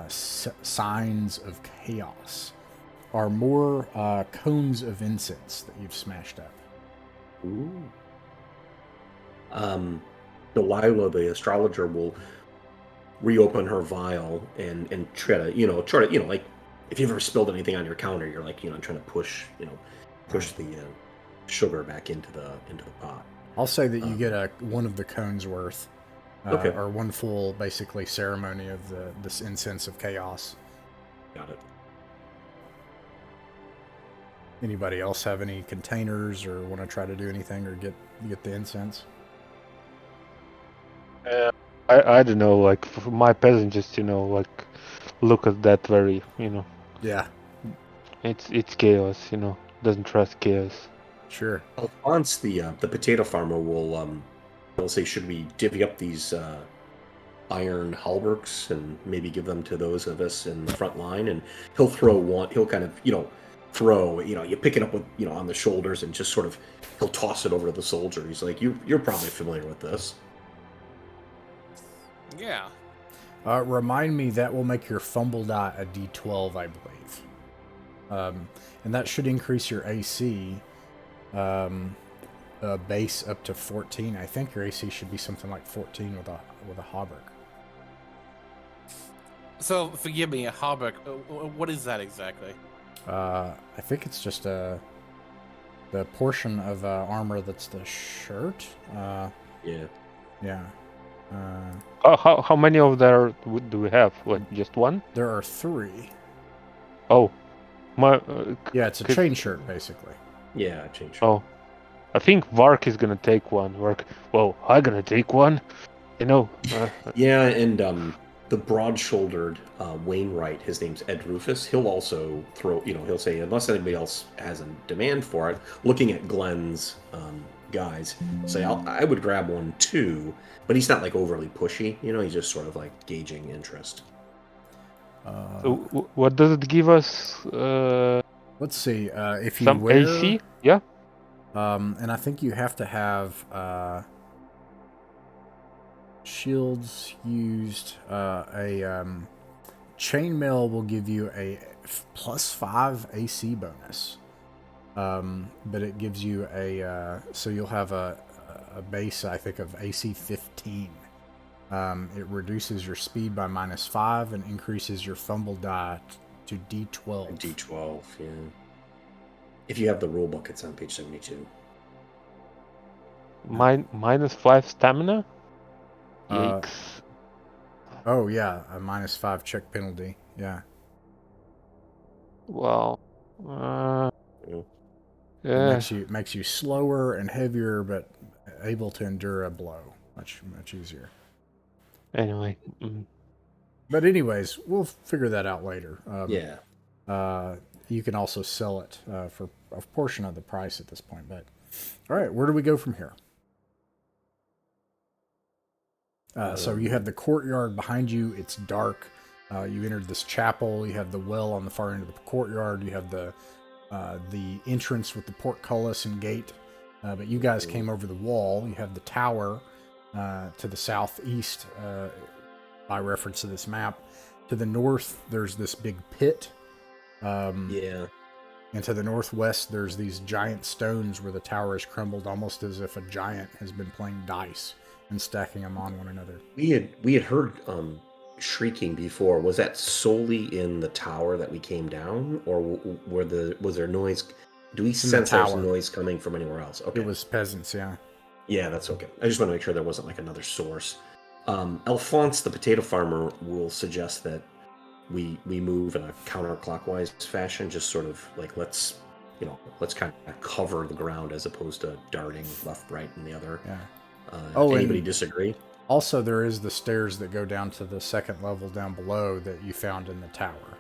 signs of chaos, are more cones of incense that you've smashed up. Ooh. Delilah, the astrologer, will reopen her vial and try to, like if you've ever spilled anything on your counter, you're like, trying to push the sugar back into the pot. I'll say that you get one of the cones worth, Okay. or one full, basically, ceremony of this incense of chaos. Got it. Anybody else have any containers or want to try to do anything or get the incense? I don't know, like for my peasant, just like look at that very, Yeah, it's chaos, doesn't trust chaos. sure. Alphonse, the potato farmer, will say, should we divvy up these iron halberds and maybe give them to those of us in the front line? And he'll throw one. He'll kind of throw. You pick it up with on the shoulders and just sort of he'll toss it over to the soldier. He's like, you're probably familiar with this. Yeah. Remind me, that will make your fumble die a D12, I believe. And that should increase your AC base up to 14. I think your AC should be something like 14 with a hauberk. So, forgive me, a hauberk, what is that exactly? I think it's just the portion of armor that's the shirt. Yeah. Yeah. How many of there do we have? Like just one? There are 3. Oh, my. Yeah, it's a chain shirt, basically. Yeah, change. Oh, I think Vark is gonna take one. Well, I'm gonna take one. Yeah, and the broad-shouldered Wainwright, his name's Ed Rufus. He'll also throw. He'll say, unless anybody else has a demand for it. Looking at Glenn's guys, say, I would grab one too, but he's not like overly pushy. He's just sort of like gauging interest. So what does it give us? Let's see. If you Some wear, AC? Yeah. and I think you have to have shields used. A chainmail will give you a +5 AC bonus. But it gives you so you'll have a base, I think, of AC 15. It reduces your speed by -5 and increases your fumble die to D12. D12, yeah. If you have the rule book, it's on page 72. -5 stamina. Yikes. Oh yeah, a -5 check penalty. Yeah. Well. It makes you slower and heavier, but able to endure a blow much easier. Anyway. But anyways, we'll figure that out later. Yeah. You can also sell it for a portion of the price at this point. But all right, where do we go from here? So you have the courtyard behind you. It's dark. You entered this chapel. You have the well on the far end of the courtyard. You have the entrance with the portcullis and gate. But you guys came over the wall. You have the tower to the southeast, by reference to this map. To the north, there's this big pit. Yeah. And to the northwest, there's these giant stones where the tower is crumbled, almost as if a giant has been playing dice and stacking them on one another. We had heard shrieking before. Was that solely in the tower that we came down, or was there noise? Do we sense there's noise coming from anywhere else? Okay. It was peasants, yeah. Yeah, that's okay. I just want to make sure there wasn't like another source. Alphonse, the potato farmer, will suggest that we move in a counterclockwise fashion, just sort of like let's kind of cover the ground as opposed to darting left, right, and the other. Yeah. Anybody disagree? Also, there is the stairs that go down to the second level down below that you found in the tower.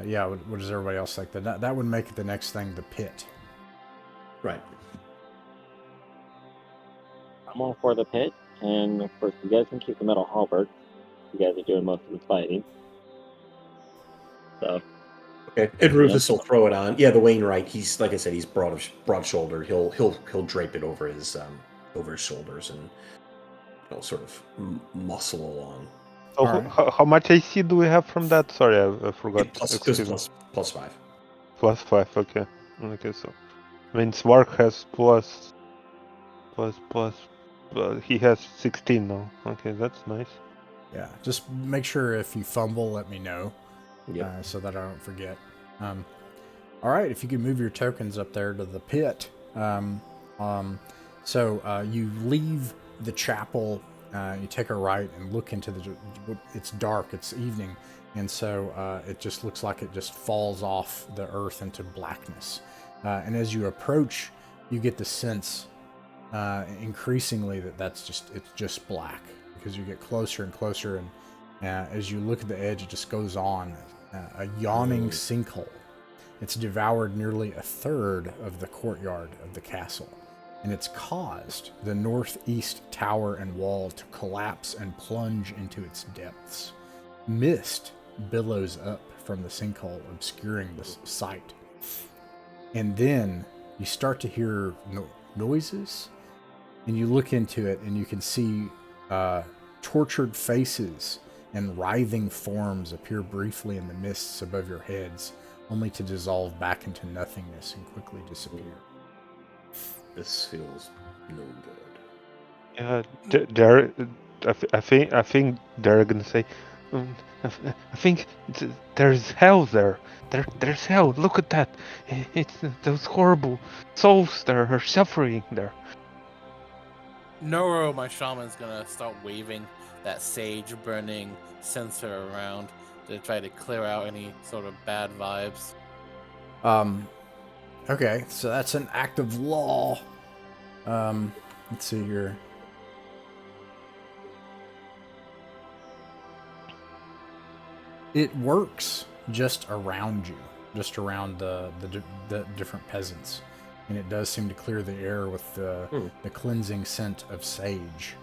Yeah, what does everybody else think? That would make it the next thing, the pit. Right. I'm all for the pit, and of course you guys can keep the metal halberd. You guys are doing most of the fighting. So. Okay. And Rufus will throw it on. Yeah, the Wainwright. He's like I said. He's broad shouldered. He'll drape it over his shoulders and sort of muscle along. So Alright. how much AC do we have from that? Sorry, I forgot. Plus 5. Plus 5. Okay. Okay. So means Vark has plus. He has 16 now. Okay, that's nice. Yeah, just make sure if you fumble, let me know. Yep. So that I don't forget. All right, if you can move your tokens up there to the pit. So you leave the chapel, you take a right and look into it's dark, it's evening, and so it just looks like it just falls off the earth into blackness. And as you approach, you get the sense increasingly that it's just black, because you get closer and closer, and as you look at the edge, it just goes on. A yawning sinkhole. It's devoured nearly a third of the courtyard of the castle, and it's caused the northeast tower and wall to collapse and plunge into its depths. Mist billows up from the sinkhole, obscuring the sight. And then you start to hear noises, and you look into it, and you can see tortured faces and writhing forms appear briefly in the mists above your heads, only to dissolve back into nothingness and quickly disappear. This feels no good. Yeah, I think they're gonna say, I think there's hell there. There's hell. Look at that. It's those horrible souls that are suffering there. Noro, my shaman's gonna start waving that sage burning censer around to try to clear out any sort of bad vibes. Okay, so that's an act of law. Let's see here. It works just around you, just around the different peasants, and it does seem to clear the air with the cleansing scent of sage.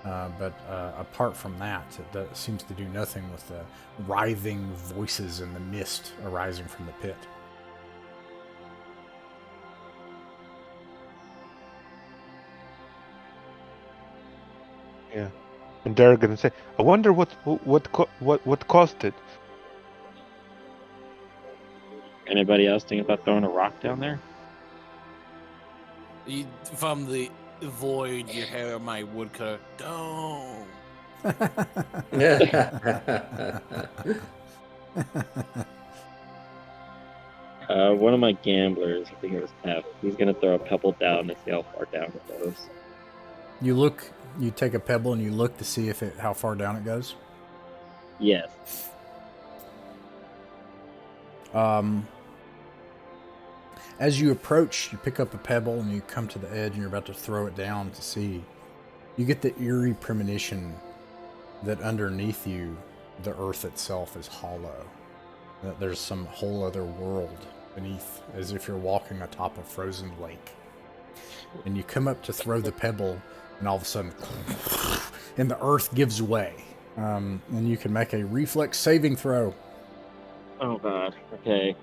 But apart from that, it seems to do nothing with the writhing voices and the mist arising from the pit. Yeah, and they're gonna say, I wonder what caused it. Anybody else think about throwing a rock down there? From the void, you hear my woodcutter, don't. One of my gamblers, I think it was F, he's gonna throw a pebble down to see how far down it goes. You take a pebble and you look to see how far down it goes? Yes. As you approach, you pick up a pebble and you come to the edge and you're about to throw it down to see. You get the eerie premonition that underneath you, the earth itself is hollow. That there's some whole other world beneath, as if you're walking atop a frozen lake. And you come up to throw the pebble, and all of a sudden, and the earth gives way. And you can make a reflex saving throw. Oh god. Okay.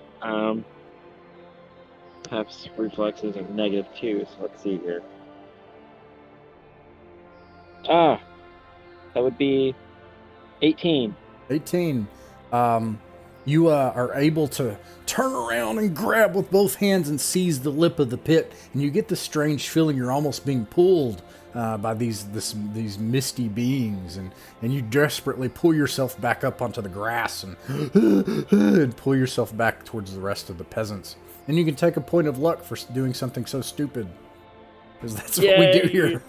Perhaps reflexes are -2, so let's see here. That would be 18. 18. You are able to turn around and grab with both hands and seize the lip of the pit, and you get this strange feeling you're almost being pulled by these misty beings, and you desperately pull yourself back up onto the grass and pull yourself back towards the rest of the peasants. And you can take a point of luck for doing something so stupid, because that's what we do here.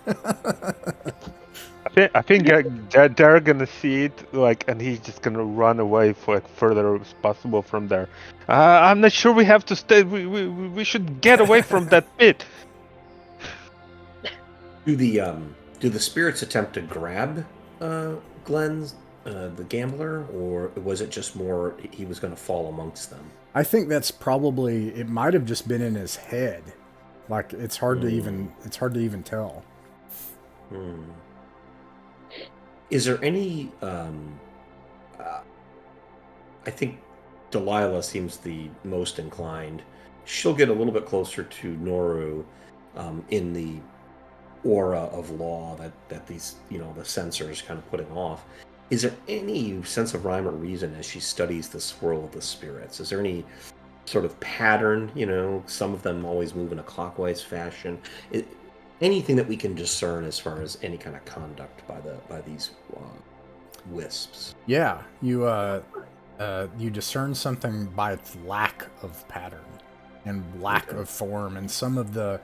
I think they're gonna see it, and he's just gonna run away for further as possible from there. I'm not sure we have to stay. We should get away from that pit. Do the spirits attempt to grab Glenn's the gambler, or was it just more he was going to fall amongst them? I think that's probably, it might have just been in his head. Like, it's hard to even tell. Hmm. Is there any? I think Delilah seems the most inclined. She'll get a little bit closer to Noru in the aura of law that these, the sensors kind of putting off. Is there any sense of rhyme or reason as she studies the swirl of the spirits? Is there any sort of pattern? Some of them always move in a clockwise fashion. Anything that we can discern as far as any kind of conduct by these wisps? Yeah, you discern something by its lack of pattern and lack of form, and some of the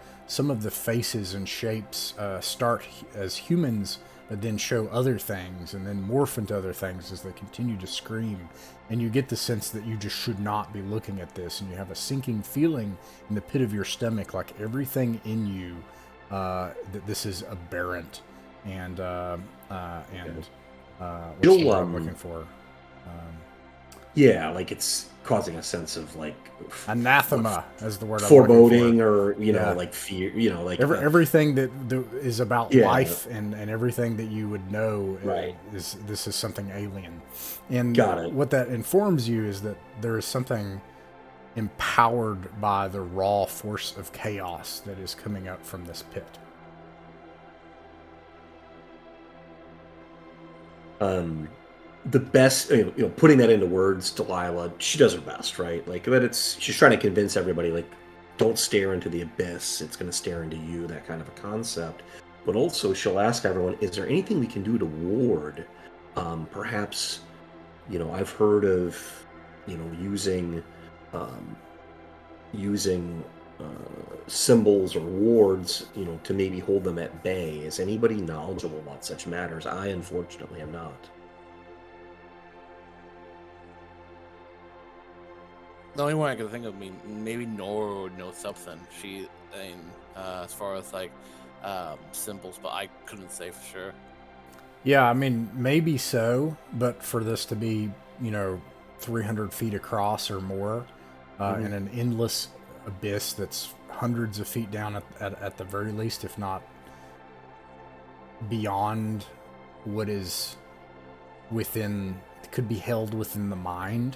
faces and shapes start as humans, but then show other things, and then morph into other things as they continue to scream. And you get the sense that you just should not be looking at this, and you have a sinking feeling in the pit of your stomach, like everything in you, that this is aberrant, and what's the word I'm looking for? Yeah, like it's causing a sense of like anathema as the word foreboding, or like fear, like everything that is about life and everything that you would know. Right. This is something alien, and Got it. what that informs you is that there is something empowered by the raw force of chaos that is coming up from this pit. The best, putting that into words, Delilah, she does her best, right? Like, but she's trying to convince everybody, like, don't stare into the abyss, it's going to stare into you, that kind of a concept. But also, she'll ask everyone, is there anything we can do to ward? Perhaps, I've heard of, using symbols or wards, to maybe hold them at bay. Is anybody knowledgeable about such matters? I, unfortunately, am not. The only one I could think of, maybe Nora would know something. As far as like symbols, but I couldn't say for sure. Yeah, maybe so, but for this to be, 300 feet across or more, in an endless abyss that's hundreds of feet down at the very least, if not beyond what is could be held within the mind.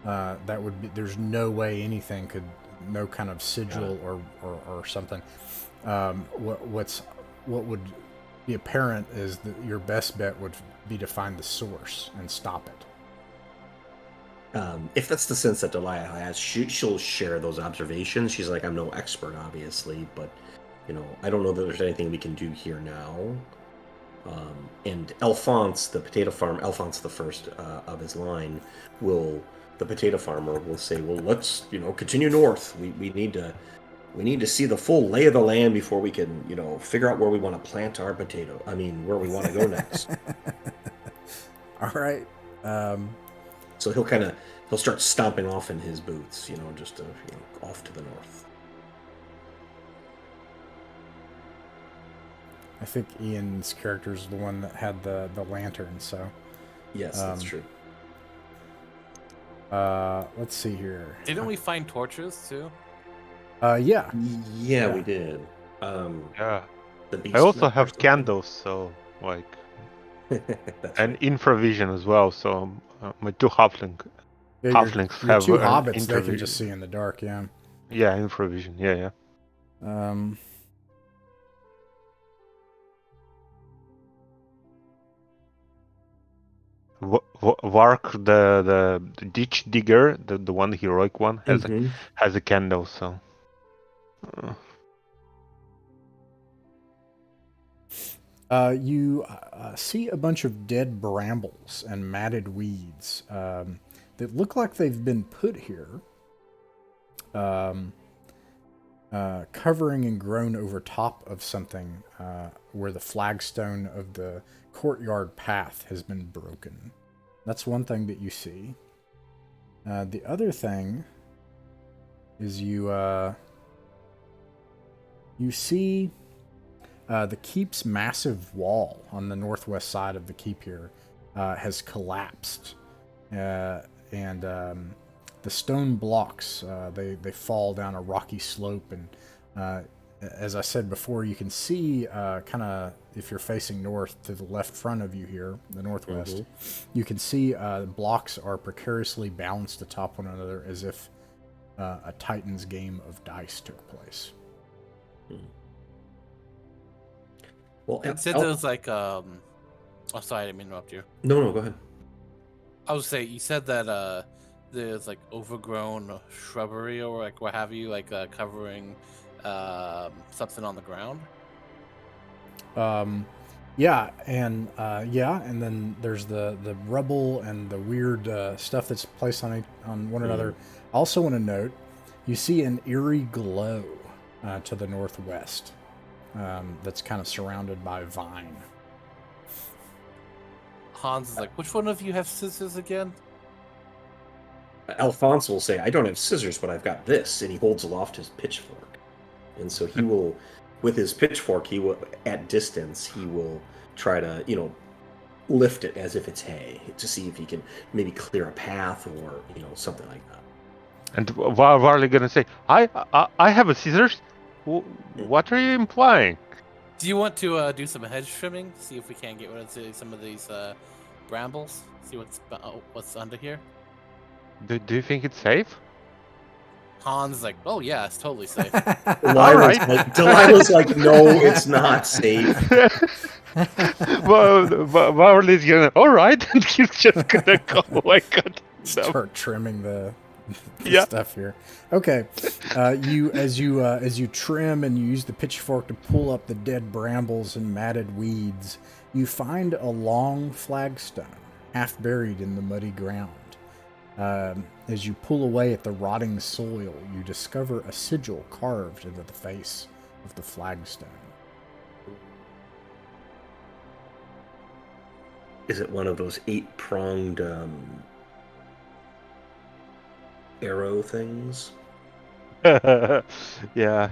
That would be, there's no way anything could, no kind of sigil or something. What would be apparent is that your best bet would be to find the source and stop it. If that's the sense that Delilah has, she'll share those observations. She's like, I'm no expert, obviously, but I don't know that there's anything we can do here now. And Alphonse, the potato farmer, Alphonse the first of his line, the potato farmer will say, well, let's continue north. We need to see the full lay of the land before we can figure out where we want to plant our potato. Where we want to go next. All right. So he'll start stomping off in his boots, just to, off to the north. I think Ian's character is the one that had the lantern, so. Yes, that's true. Let's see here. Didn't we find torches too? Yeah. Yeah, we did. Yeah. The I also have candles, so like, and infravision as well. So my two halflings your have two hobbits. They can infravision. just see in the dark. Yeah. Yeah, infravision. Yeah. Vark, the ditch digger, the one heroic one, has a candle. So. You see a bunch of dead brambles and matted weeds that look like they've been put here, covering and grown over top of something where the flagstone of the courtyard path has been broken. That's one thing that you see. The other thing is you see the keep's massive wall on the northwest side of the keep here has collapsed, and the stone blocks they fall down a rocky slope, and as I said before, you can see kind of, if you're facing north to the left front of you here, the northwest, you can see blocks are precariously balanced atop one another as if a Titan's game of dice took place. Well, It said there was like oh, sorry, I didn't mean to interrupt you. No, go ahead. I was saying, you said that there's like overgrown shrubbery or like what have you, like covering something on the ground. Yeah, and then there's the rubble and the weird stuff that's placed on one another. I also want to note, you see an eerie glow to the northwest that's kind of surrounded by vine. Hans is like, which one of you have scissors again? Alphonse will say, I don't have scissors, but I've got this. And he holds aloft his pitchfork. And so he will, with his pitchfork, he will, at distance, he will try to, lift it as if it's hay to see if he can maybe clear a path or, something like that. And Varley gonna say, I have a scissors? What are you implying? Do you want to do some hedge trimming? See if we can get rid of some of these brambles? See what's under here? Do you think it's safe? Hans is like, oh yeah, it's totally safe. Delilah's like, no, it's not safe. Well, Varley's gonna, all right, and he's just gonna go like start trimming the stuff here. Okay, as you trim and you use the pitchfork to pull up the dead brambles and matted weeds, you find a long flagstone, half buried in the muddy ground. As you pull away at the rotting soil, you discover a sigil carved into the face of the flagstone. Is it one of those 8-pronged arrow things? Yeah.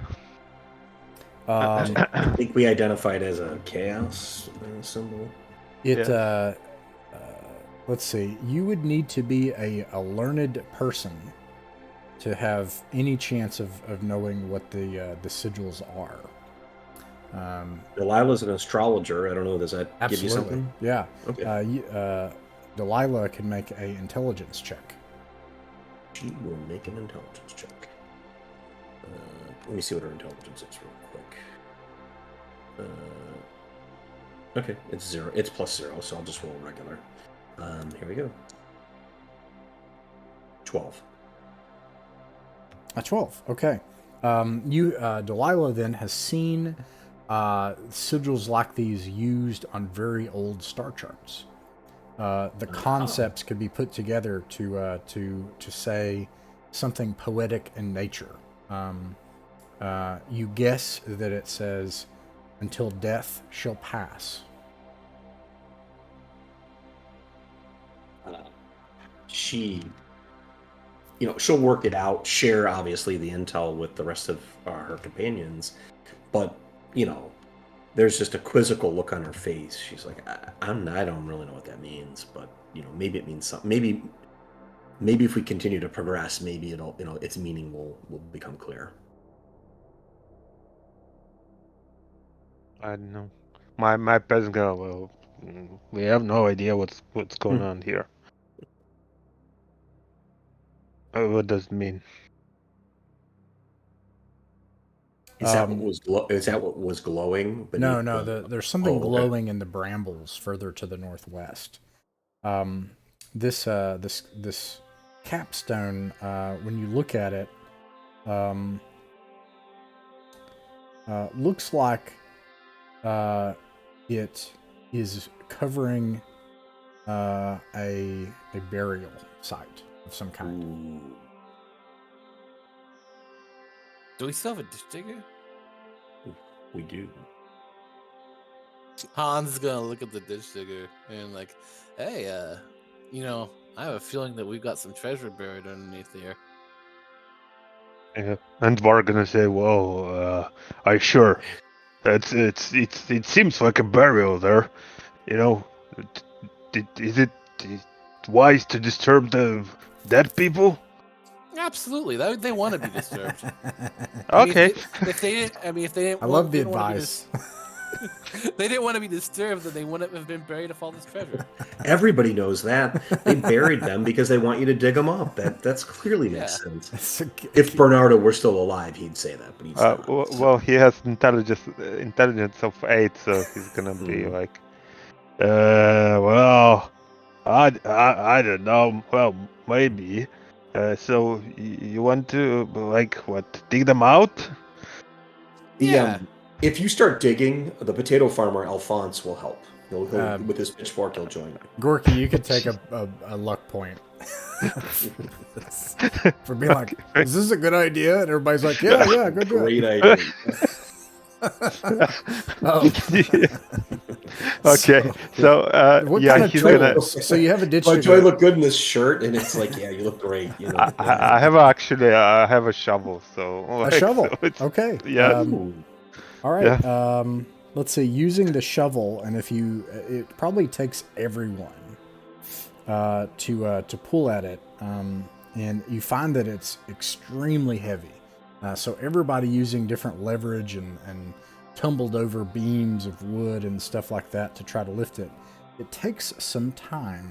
I think we identified as a chaos symbol. Let's see. You would need to be a learned person to have any chance of knowing what the sigils are. Delilah's an astrologer. I don't know. Does that absolutely. give you something? Yeah. Okay. Delilah can make an intelligence check. She will make an intelligence check. Let me see what her intelligence is real quick. Okay, it's 0. It's +0, so I'll just roll regular. Here we go. 12. A 12. Okay. Delilah then has seen sigils like these used on very old star charts. The concepts could be put together to say something poetic in nature. You guess that it says, "Until death shall pass." She'll work it out, share obviously the intel with the rest of her companions, but there's just a quizzical look on her face. She's like, I don't really know what that means, but maybe it means something. Maybe if we continue to progress, maybe it'll its meaning will become clear. I don't know. My peasant girl, well, we have no idea what's going on here. What does it mean? Is that what was glowing? No. There's something glowing in the brambles further to the northwest. This capstone, when you look at it, looks like it is covering a burial site of some kind. Ooh. Do we still have a ditch digger? We do. Hans is gonna look at the ditch digger and like, hey, I have a feeling that we've got some treasure buried underneath here. Yeah. And we're gonna say, well, I sure. It seems like a burial there. Is it wise to disturb the dead people? Absolutely, they want to be disturbed. Okay. If they didn't, if they didn't, I love the didn't wanna be advice. they didn't want to be disturbed, then they wouldn't have been buried of all this treasure. Everybody knows that. They buried them because they want you to dig them up. That's clearly makes sense. If Bernardo were still alive, he'd say that, but he's not. Well, he has intelligence of 8, so he's gonna be like, well, I don't know. Well, maybe. So you want to dig them out? Yeah. If you start digging, the potato farmer Alphonse will help. He'll with his pitchfork, he'll join. Gorky, you could take a luck point for being like, "Is this a good idea?" And everybody's like, "Yeah, good, great idea." Okay, so he's gonna. So you have a ditch. Do I look good in this shirt? And it's like, yeah, you look great. You know. I have a shovel. So a shovel. So okay. Yeah. All right. Yeah. Let's see. Using the shovel, and it probably takes everyone to pull at it, and you find that it's extremely heavy. So everybody using different leverage and tumbled over beams of wood and stuff like that to try to lift it. It takes some time.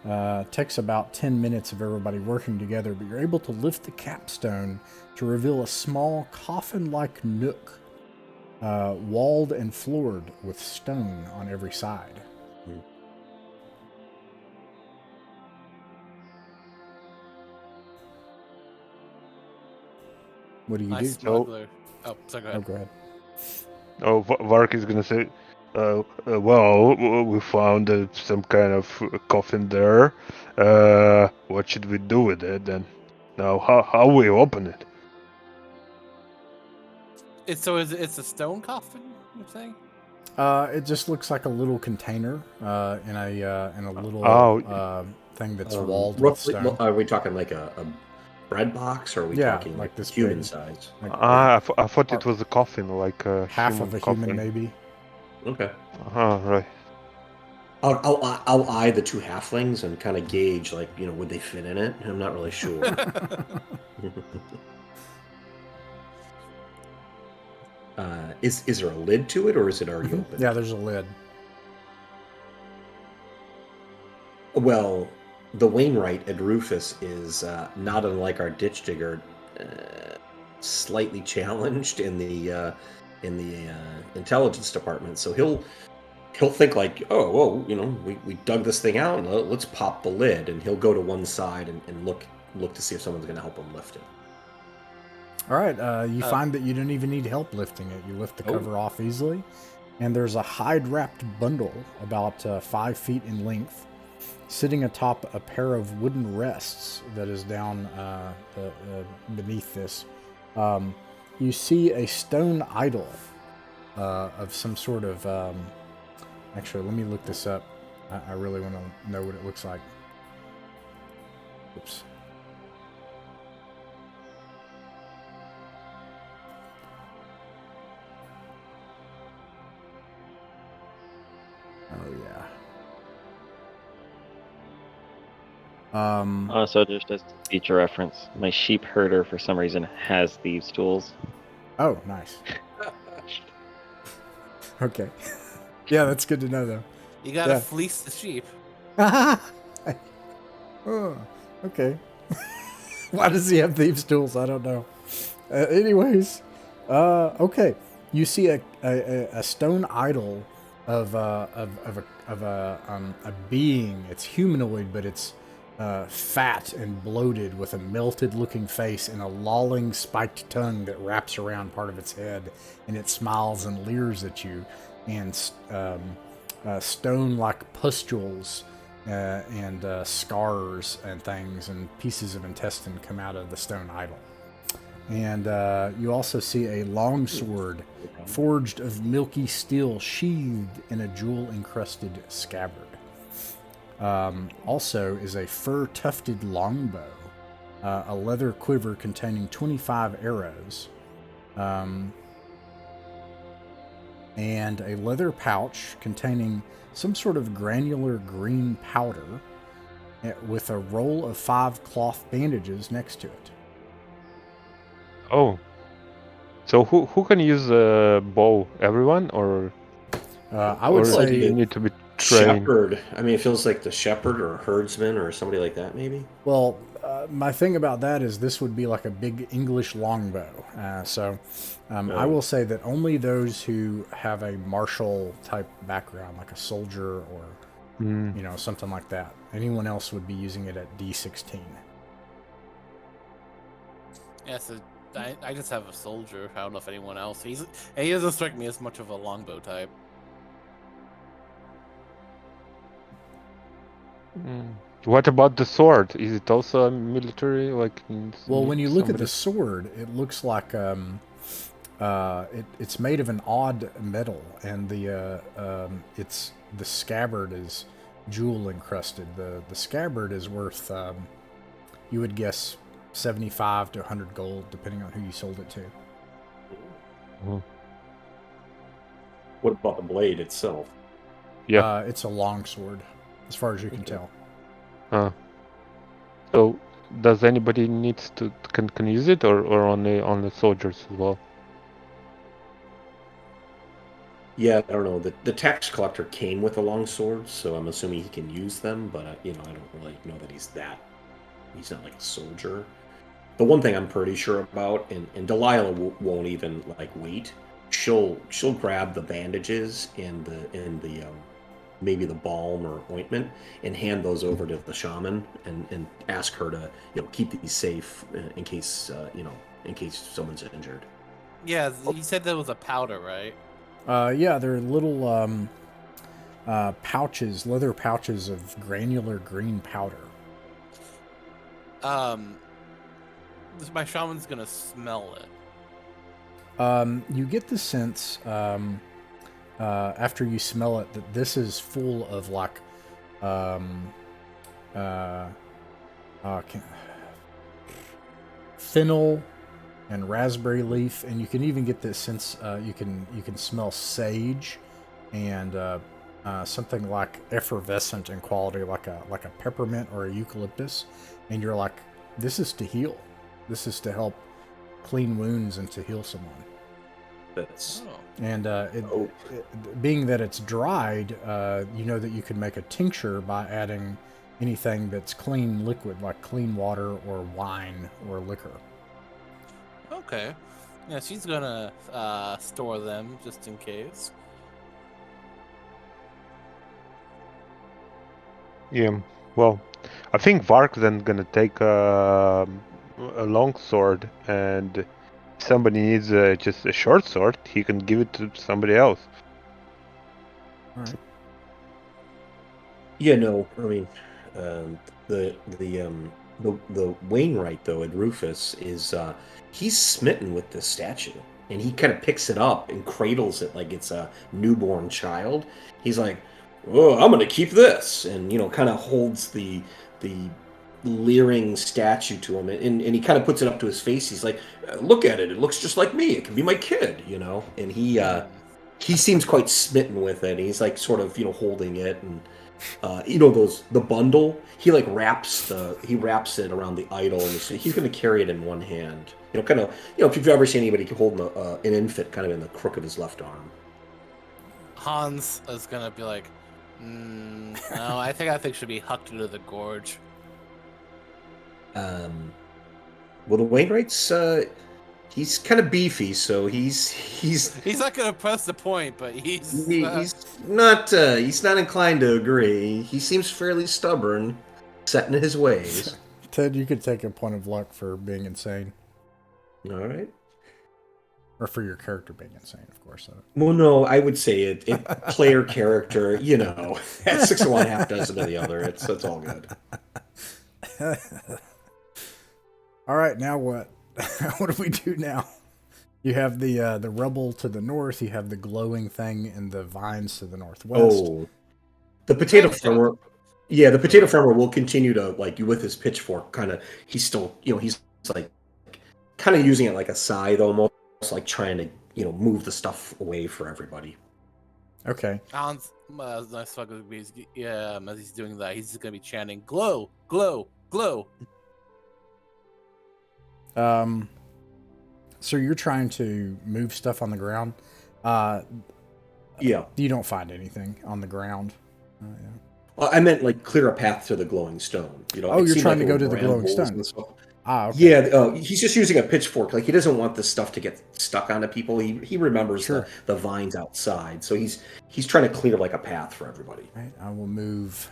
It takes about 10 minutes of everybody working together, but you're able to lift the capstone to reveal a small coffin-like nook, walled and floored with stone on every side. What do you do? Smuggler. Oh, sorry, go ahead. Go ahead. Vark is gonna say, well, we found some kind of coffin there. What should we do with it? And now, how we open it? It's a stone coffin, you're saying? It just looks like a little container in a little thing that's walled with stone. Are we talking like a bread box, or are we talking like this human big, size? I thought it was a coffin, like half of a coffin. human, maybe. Okay. Right. I'll eye the two halflings and kind of gauge, like, would they fit in it? I'm not really sure. Is there a lid to it, or is it already open? Yeah, there's a lid. Well, the Wainwright at Rufus is not unlike our ditch digger, slightly challenged in the intelligence department. So he'll think like, oh, well, we dug this thing out, and let's pop the lid, and he'll go to one side and look to see if someone's going to help him lift it. All right, you find that you don't even need help lifting it. You lift the cover off easily, and there's a hide-wrapped bundle about 5 feet in length, sitting atop a pair of wooden rests that is down beneath this. You see a stone idol of some sort of... actually, let me look this up. I really want to know what it looks like. Oops. Oh, yeah. Also, just as a feature reference, my sheep herder, for some reason, has thieves' tools. Oh, nice. Okay. Yeah, that's good to know, though. You gotta fleece the sheep. Oh, okay. Why does he have thieves' tools? I don't know. Anyways, okay. You see a stone idol of a being. It's humanoid, but it's fat and bloated, with a melted-looking face and a lolling, spiked tongue that wraps around part of its head, and it smiles and leers at you. And stone-like pustules and scars and things and pieces of intestine come out of the stone idol. And you also see a longsword forged of milky steel, sheathed in a jewel-encrusted scabbard. Also is a fur-tufted longbow, a leather quiver containing 25 arrows, and a leather pouch containing some sort of granular green powder, with a roll of 5 cloth bandages next to it. Oh. So who can use a bow? Everyone, or I would or say you need to be trained? Shepherd. I mean, it feels like the shepherd or herdsman or somebody like that, maybe. Well, my thing about that is this would be like a big English longbow. I will say that only those who have a martial type background, like a soldier or something like that, anyone else would be using it at D16. Yeah, so I just have a soldier. I don't know if anyone else. He doesn't strike me as much of a longbow type. What about the sword? Is it also a military? Well, when you look at the sword, it looks like it's made of an odd metal, and the scabbard is jewel encrusted. The scabbard is worth you would guess 75 to 100 gold, depending on who you sold it to. What about the blade itself? Yeah, it's a long sword, as far as you can tell. So, does anybody needs to can use it, or only on the soldiers as well? Yeah, I don't know. The tax collector came with a long sword, so I'm assuming he can use them. But I don't really know that he's not like a soldier. The one thing I'm pretty sure about, and Delilah won't even wait. She'll grab the bandages and the maybe the balm or ointment and hand those over to the shaman and ask her to keep these safe in case someone's injured. Yeah, you said that was a powder, right? Yeah, they're little pouches, leather pouches of granular green powder. My shaman's gonna smell it. You get the sense after you smell it that this is full of fennel and raspberry leaf, and you can even get this sense you can smell sage and something like effervescent in quality, like a peppermint or a eucalyptus, and you're like, this is to heal. This is to help clean wounds and to heal someone. And being that it's dried, you know that you can make a tincture by adding anything that's clean liquid, like clean water or wine or liquor. Okay. Yeah, she's gonna store them just in case. Yeah. Well, I think Vark then gonna take a long sword, and if somebody needs just a short sword, he can give it to somebody else. All right. Yeah, no, I mean, the Wainwright though, and Rufus is he's smitten with this statue, and he kind of picks it up and cradles it like it's a newborn child. He's like, "Oh, I'm gonna keep this," and kind of holds the leering statue to him, and he kind of puts it up to his face. He's like, "Look at it. It looks just like me. It can be my kid," And he seems quite smitten with it. He's like sort of holding it, and the bundle. He wraps it around the idol, and he's going to carry it in one hand. Kind of if you've ever seen anybody holding an infant kind of in the crook of his left arm. Hans is gonna be like, no, I think should be hucked into the gorge. Well, the Wainwright's he's kind of beefy, so he's not gonna press the point, but he's not inclined to agree. He seems fairly stubborn, set in his ways. Ted, you could take a point of luck for being insane. All right. Or for your character being insane, of course. Well, no, I would say it player character, at 6 of one, half dozen of the other. It's all good. All right, now what? What do we do now? You have the rubble to the north. You have the glowing thing and the vines to the northwest. Oh, the potato farmer. Yeah, the potato farmer will continue to with his pitchfork. Kind of, he's still he's like kind of using it like a scythe almost, like trying to move the stuff away for everybody. Okay. Hans, nice fuck with me. As he's doing that, he's just gonna be chanting, "Glow, glow, glow." So you're trying to move stuff on the ground. Yeah. You don't find anything on the ground. Yeah. Well, I meant like clear a path to the glowing stone. You know. Oh, it you're seemed trying like to go there to were the glowing brambles stone. and stuff. Ah, okay. Yeah, he's just using a pitchfork. Like he doesn't want the stuff to get stuck onto people. He remembers Sure. the vines outside, so he's trying to clear like a path for everybody. Right. I will move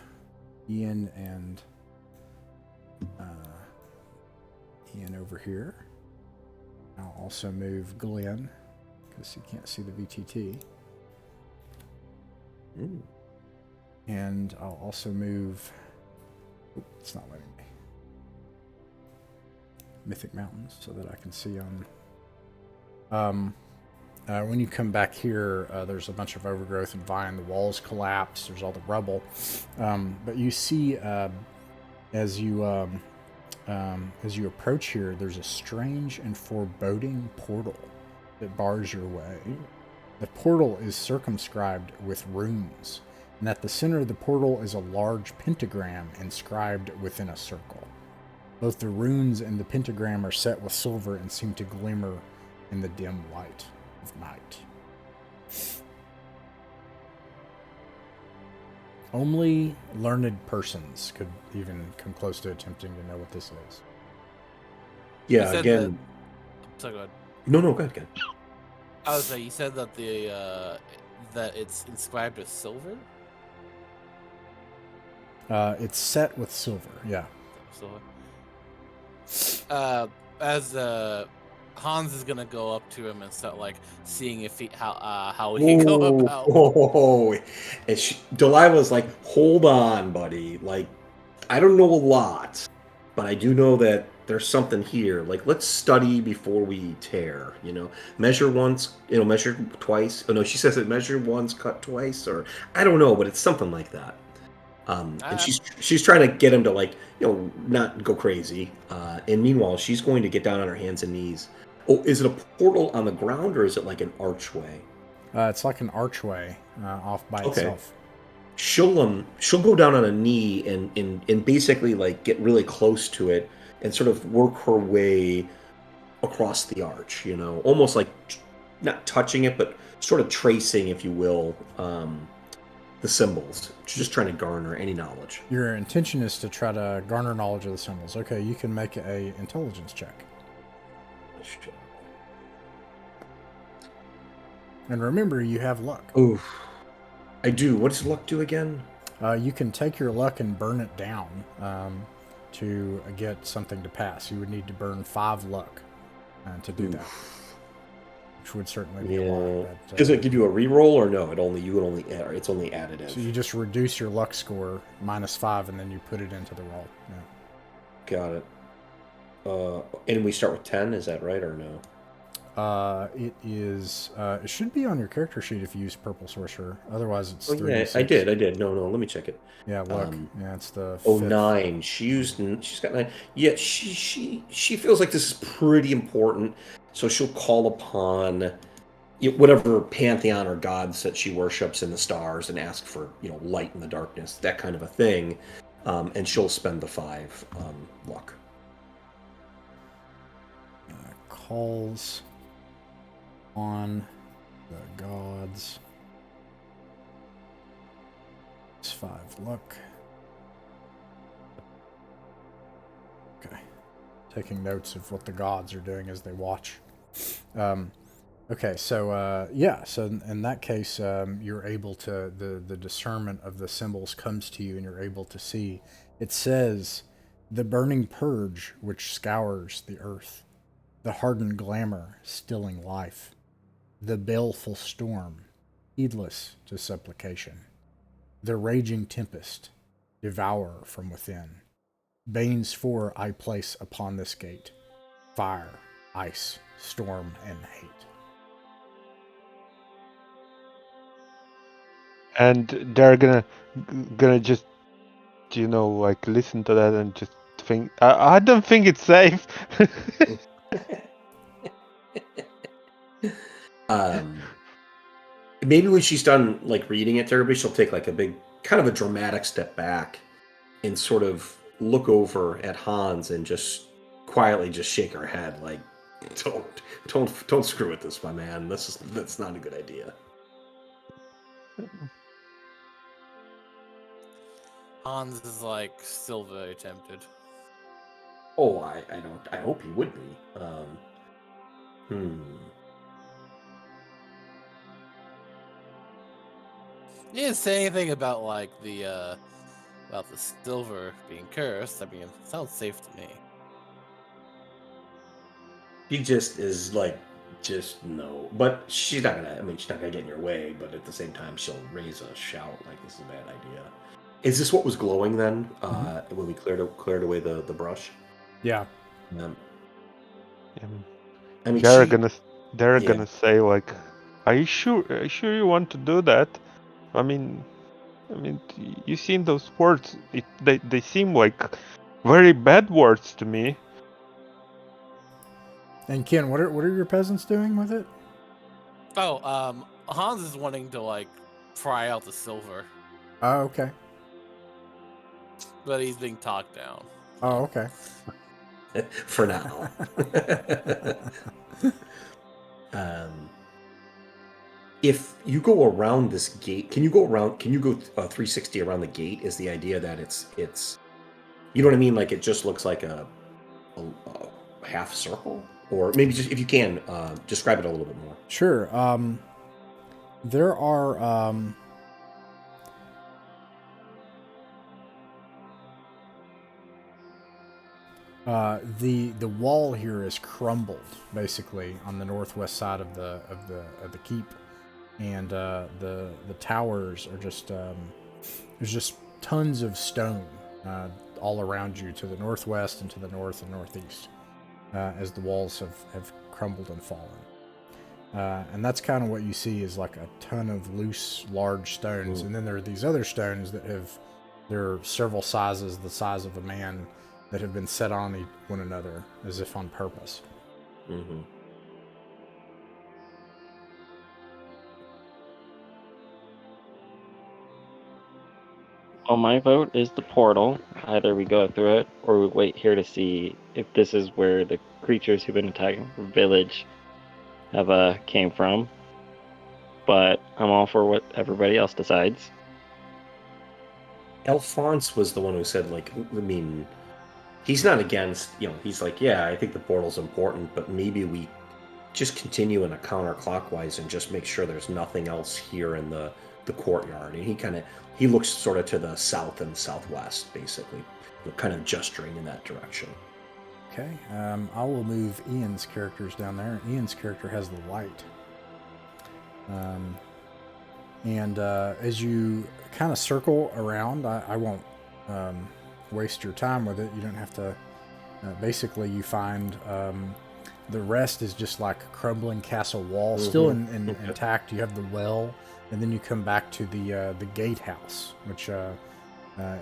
Ian and Ian over here. I'll also move Glenn because he can't see the VTT. And I'll also move. Oh, it's not letting me. Mythic Mountains so that I can see on. When you come back here, there's a bunch of overgrowth and vine. The walls collapse. There's all the rubble. But you see, as you approach here, there's a strange and foreboding portal that bars your way. The portal is circumscribed with runes, and at the center of the portal is a large pentagram inscribed within a circle. Both the runes and the pentagram are set with silver and seem to glimmer in the dim light of night. Only learned persons could even come close to attempting to know what this is. Yeah, said again. Sorry, go ahead. No, go ahead. I was like, you said that that it's inscribed with silver. It's set with silver. Yeah. Silver. As Hans is gonna go up to him and start like seeing if how he can go about. And Delilah's like, hold on, buddy. Like, I don't know a lot, but I do know that there's something here. Like, let's study before we tear. You know, measure once, measure twice. Oh no, she says it. Measure once, cut twice, or I don't know, but it's something like that. And she's trying to get him to like, not go crazy. And meanwhile, she's going to get down on her hands and knees. Oh, is it a portal on the ground or is it like an archway? It's like an archway off by itself. She'll go down on a knee and basically like get really close to it and sort of work her way across the arch. Almost like not touching it, but sort of tracing, if you will, the symbols. She's just trying to garner any knowledge. Your intention is to try to garner knowledge of the symbols. Okay, you can make a intelligence check. And remember, you have luck. Oof. I do. What does luck do again? You can take your luck and burn it down to get something to pass. You would need to burn 5 luck to do that. Which would certainly be a lot. But, does it give you a reroll or no? It's only additive. So you just reduce your luck score -5 and then you put it into the roll. Yeah. Got it. And we start with 10. Is that right or no? It is. It should be on your character sheet if you use purple sorcerer. Otherwise, it's 3. Yeah, I did. No. Let me check it. Yeah, look. It's the. 9. She's got 9. Yeah, she feels like this is pretty important, so she'll call upon whatever pantheon or gods that she worships in the stars and ask for light in the darkness, that kind of a thing, and she'll spend the 5 luck. Calls on the gods. It's 5 luck. Okay. Taking notes of what the gods are doing as they watch. Okay, so so in that case, you're able to the discernment of the symbols comes to you, and you're able to see. It says, "The burning purge which scours the earth, the hardened glamour stilling life, the baleful storm, heedless to supplication, the raging tempest, devourer from within. Banes 4 I place upon this gate, fire, ice, storm, and hate." And they're gonna just, like listen to that and just think. I don't think it's safe. maybe when she's done like reading it to everybody, she'll take like a big, kind of a dramatic step back and sort of look over at Hans and just quietly just shake her head like, don't screw with this, my man. That's not a good idea. Hans is like still very tempted. Oh, I hope he would be. He didn't say anything about like the silver being cursed. I mean, it sounds safe to me. He just is like, just no. But she's not gonna. I mean, she's not gonna get in your way. But at the same time, she'll raise a shout like this is a bad idea. Is this what was glowing then? When we cleared away the brush? Yeah. I mean, they're gonna say like, "Are you sure? Are you sure you want to do that?" I mean, you seen those words? They seem like very bad words to me. And Ken, what are your peasants doing with it? Oh, Hans is wanting to like pry out the silver. Oh, okay. But he's being talked down. Oh, okay. For now. If you go around this gate, can you go 360 around the gate? Is the idea that it's you know what I mean? Like it just looks like a half circle, or maybe just if you can describe it a little bit more. Sure. There are the wall here is crumbled basically on the northwest side of the keep, and the towers are just there's just tons of stone all around you to the northwest and to the north and northeast as the walls have crumbled and fallen. And that's kind of what you see is like a ton of loose, large stones. And then there are these other stones that they're several sizes, the size of a man, that have been set on one another as if on purpose. Mm-hmm. Well, my vote is the portal. Either we go through it or we wait here to see if this is where the creatures who've been attacking the village have came from. But I'm all for what everybody else decides. Alphonse was the one who said, like, I mean, he's not against, he's like, yeah, I think the portal's important, but maybe we just continue in a counterclockwise and just make sure there's nothing else here in the courtyard. And he looks sort of to the south and southwest, basically, kind of gesturing in that direction. Okay, I will move Ian's characters down there. Ian's character has the light. And as you kind of circle around, I won't waste your time with it. You don't have to. Basically, you find the rest is just like a crumbling castle wall, still intact. You have the well, and then you come back to the gatehouse, which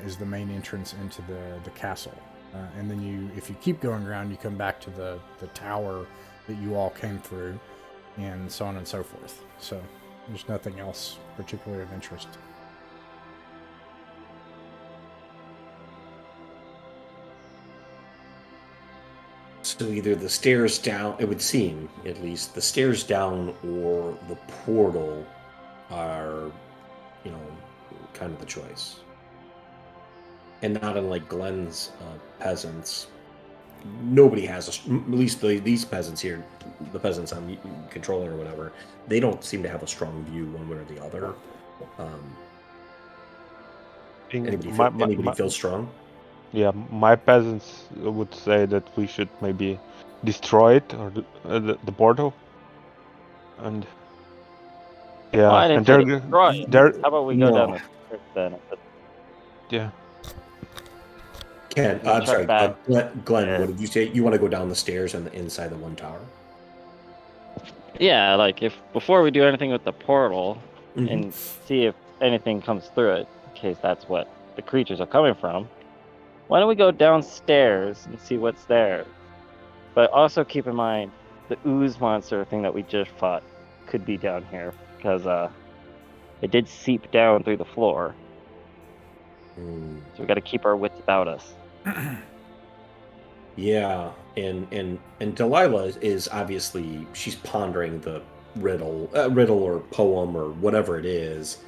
is the main entrance into the castle. And then if you keep going around, you come back to the tower that you all came through, and so on and so forth. So there's nothing else particularly of interest. So either the stairs down, it would seem, at least, the stairs down or the portal are, kind of the choice. And not unlike Glenn's peasants, nobody has, at least these peasants here, the peasants I'm controlling or whatever, they don't seem to have a strong view one way or the other. Anybody feel strong? Yeah, my peasants would say that we should maybe destroy it or the portal, and yeah, Well, I didn't and say destroy it. How about we go down the stairs then? Yeah. Ken, I'm sorry, Glenn, what did you say? You want to go down the stairs and inside the one tower? Yeah, like before we do anything with the portal and see if anything comes through it, in case that's what the creatures are coming from, why don't we go downstairs and see what's there? But also keep in mind the ooze monster thing that we just fought could be down here, because It did seep down through the floor, Hmm. so we got to keep our wits about us. Yeah, and Delilah is obviously she's pondering the riddle or poem or whatever it is,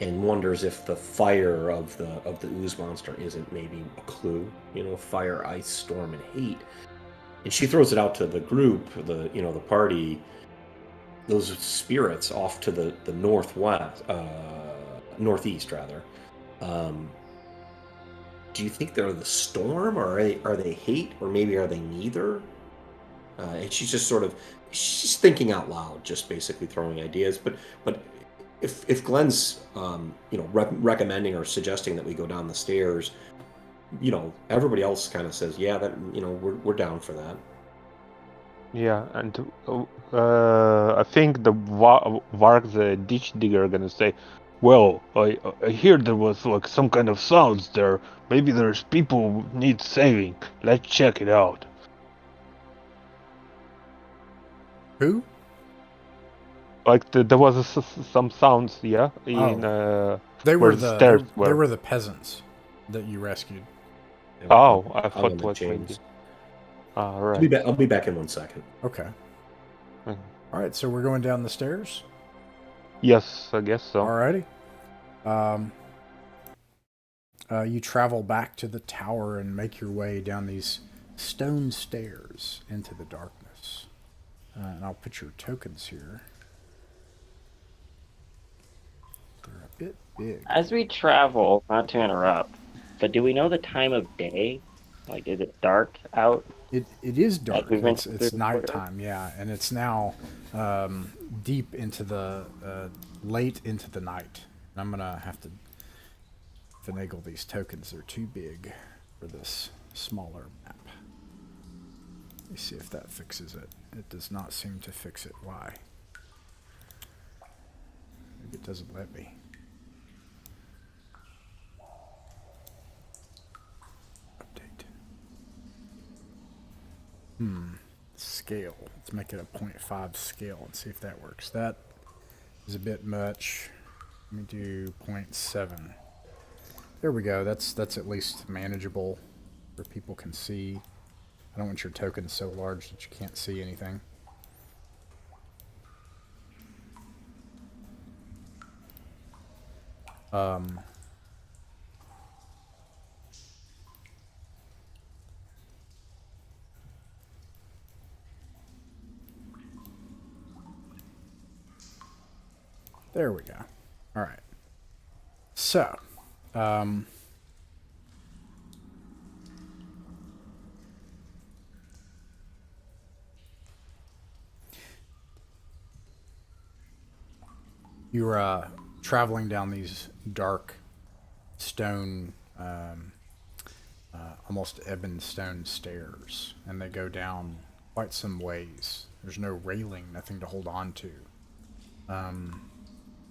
and wonders if the fire of the ooze monster isn't maybe a clue. Fire, ice, storm, and hate. And she throws it out to the group, the party. Those spirits off to the northwest, northeast rather. Um, do you think they're the storm, or are they hate, or maybe are they neither? And she's just she's thinking out loud, just basically throwing ideas. But if Glenn's recommending or suggesting that we go down the stairs, everybody else kind of says, yeah, that we're down for that. Yeah, and I think the Vark, the ditch digger, are gonna say, "Well, I hear there was like some kind of sounds there. Maybe there's people who need saving. Let's check it out." Who? Like there was some sounds, yeah, in They where were the stairs they were. were the peasants that you rescued. Oh, I I'll thought limit like James. maybe. Right. I'll be back in 1 second. Okay. Mhm. All right, so we're going down the stairs. Yes, I guess so. Alrighty. You travel back to the tower and make your way down these stone stairs into the darkness. And I'll put your tokens here. They're a bit big. As we travel, not to interrupt, but do we know the time of day? Like, is it dark out? It is dark. we've been It's through nighttime, yeah, and it's now deep into the late into the night. And I'm gonna have to finagle these tokens. They're too big for this smaller map. Let me see if that fixes it. It does not seem to fix it. Why? Maybe it doesn't let me. Update. Scale. Let's make it a 0.5 scale and see if that works. That is a bit much. Let me do 0.7. There we go. That's at least manageable where people can see. I don't want your tokens so large that you can't see anything. There we go. All right. So, you're traveling down these dark stone, almost ebon stone stairs, and they go down quite some ways. There's no railing, nothing to hold on to.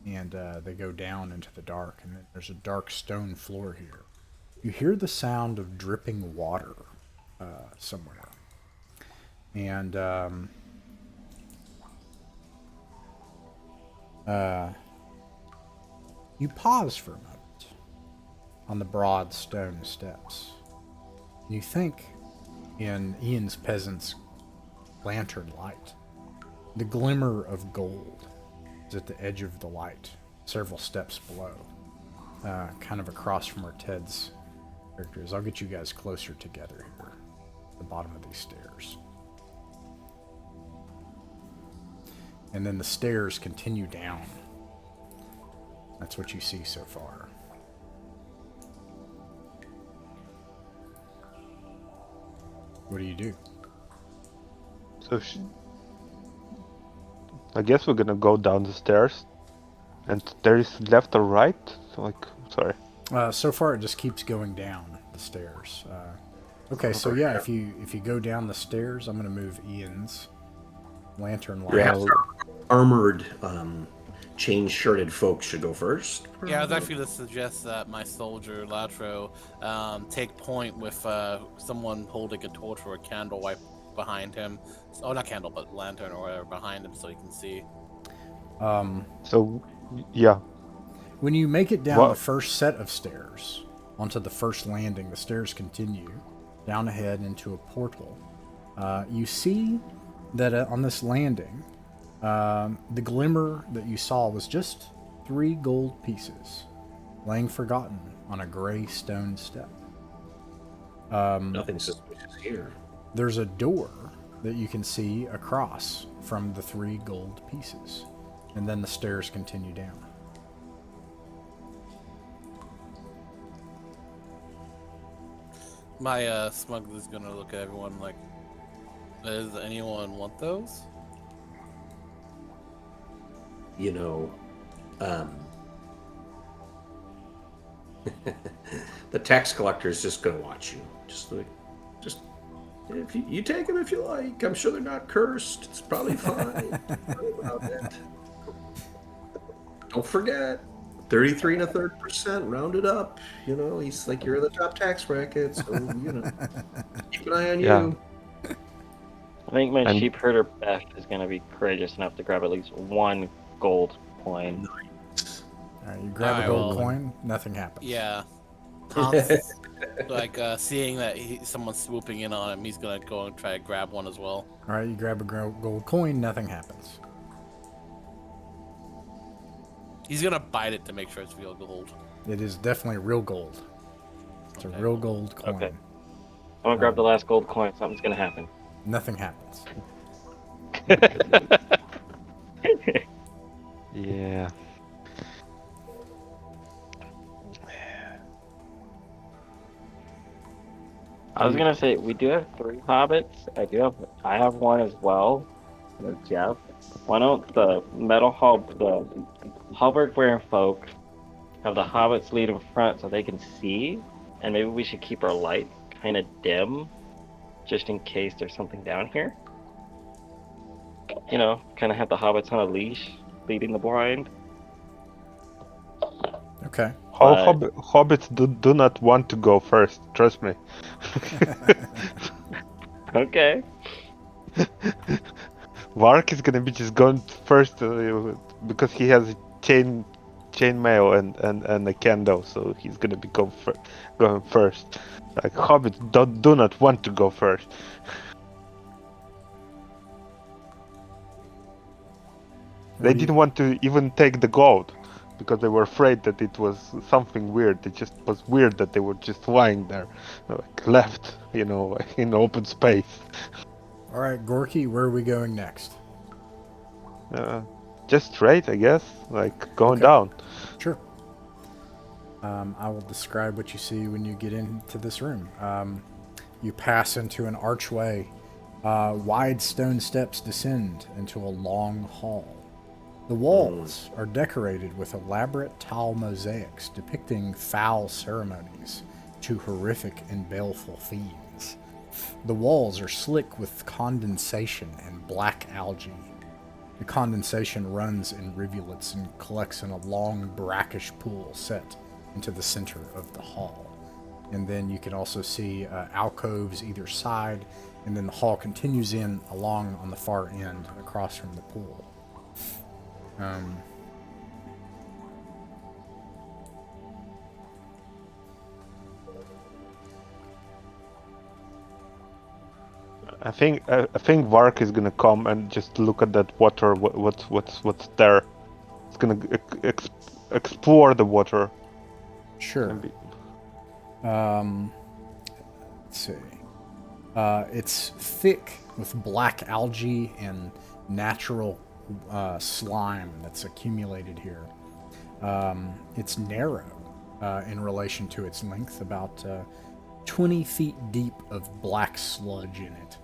And they go down into the dark, and there's a dark stone floor here. You hear the sound of dripping water somewhere. And you pause for a moment on the broad stone steps. You think in Ian's peasant's lantern light. The glimmer of gold is at the edge of the light, several steps below, kind of across from where Ted's character is. I'll get you guys closer together here, at the bottom of these stairs. And then the stairs continue down. That's what you see so far. What do you do? So I guess we're gonna go down the stairs, and there is left or right. So, like, sorry. So far, it just keeps going down the stairs. Okay, so yeah, if you go down the stairs, I'm gonna move Ian's lantern light. Yeah. Armored, chain-shirted folks should go first. Yeah, I was actually going to suggest that my soldier, Latro, take point with someone holding a torch or a candle light behind him. Oh, not candle, but lantern or whatever behind him so he can see. So, yeah. When you make it down What? the first set of stairs onto the first landing, the stairs continue down ahead into a portal. You see that on this landing, the glimmer that you saw was just 3 gold pieces laying forgotten on a gray stone step. Nothing suspicious here. There's a door that you can see across from the 3 gold pieces, and then the stairs continue down. My smuggler's gonna look at everyone like, does anyone want those? You know, the tax collector is just going to watch you. Just if you take them if you like. I'm sure they're not cursed. It's probably fine. About that. Don't forget, 33 1/3%, rounded up. You know, he's like, you're in the top tax bracket, so you know, keep an eye on you. I think my sheep herder Beth is going to be courageous enough to grab at least 1 gold coin. Nice. All right, you grab a gold coin, nothing happens. Yeah. Like seeing that someone's swooping in on him, he's gonna go and try to grab one as well. All right, you grab a gold coin, nothing happens. He's gonna bite it to make sure it's real gold. It is definitely real gold. It's a real gold coin. Okay. I'm gonna grab the last gold coin. Something's gonna happen. Nothing happens. Yeah. I was gonna say we do have 3 hobbits. I have one as well. Jeff. Why don't the halberd wearing folk have the hobbits lead in front so they can see, and maybe we should keep our light kind of dim, just in case there's something down here. You know, kind of have the hobbits on a leash, leading the blind. Okay. Hobbits do not want to go first, trust me. Okay. Vark is gonna be just going first because he has chainmail and a kendo, so he's gonna be going first. Like hobbits do not want to go first. They didn't want to even take the gold because they were afraid that it was something weird. It just was weird that they were just lying there, like left, you know, in open space. All right, Gorky, where are we going next? Just straight, I guess, like going down. Sure. I will describe what you see when you get into this room. You pass into an archway. Wide stone steps descend into a long hall. The walls are decorated with elaborate tile mosaics depicting foul ceremonies to horrific and baleful fiends. The walls are slick with condensation and black algae. The condensation runs in rivulets and collects in a long brackish pool set into the center of the hall. And then you can also see alcoves either side, and then the hall continues in along on the far end across from the pool. I think Vark is gonna come and just look at that water. What's there? It's gonna explore the water. Sure. Let's see. It's thick with black algae and natural slime that's accumulated here. It's narrow in relation to its length, about 20 feet deep of black sludge in it.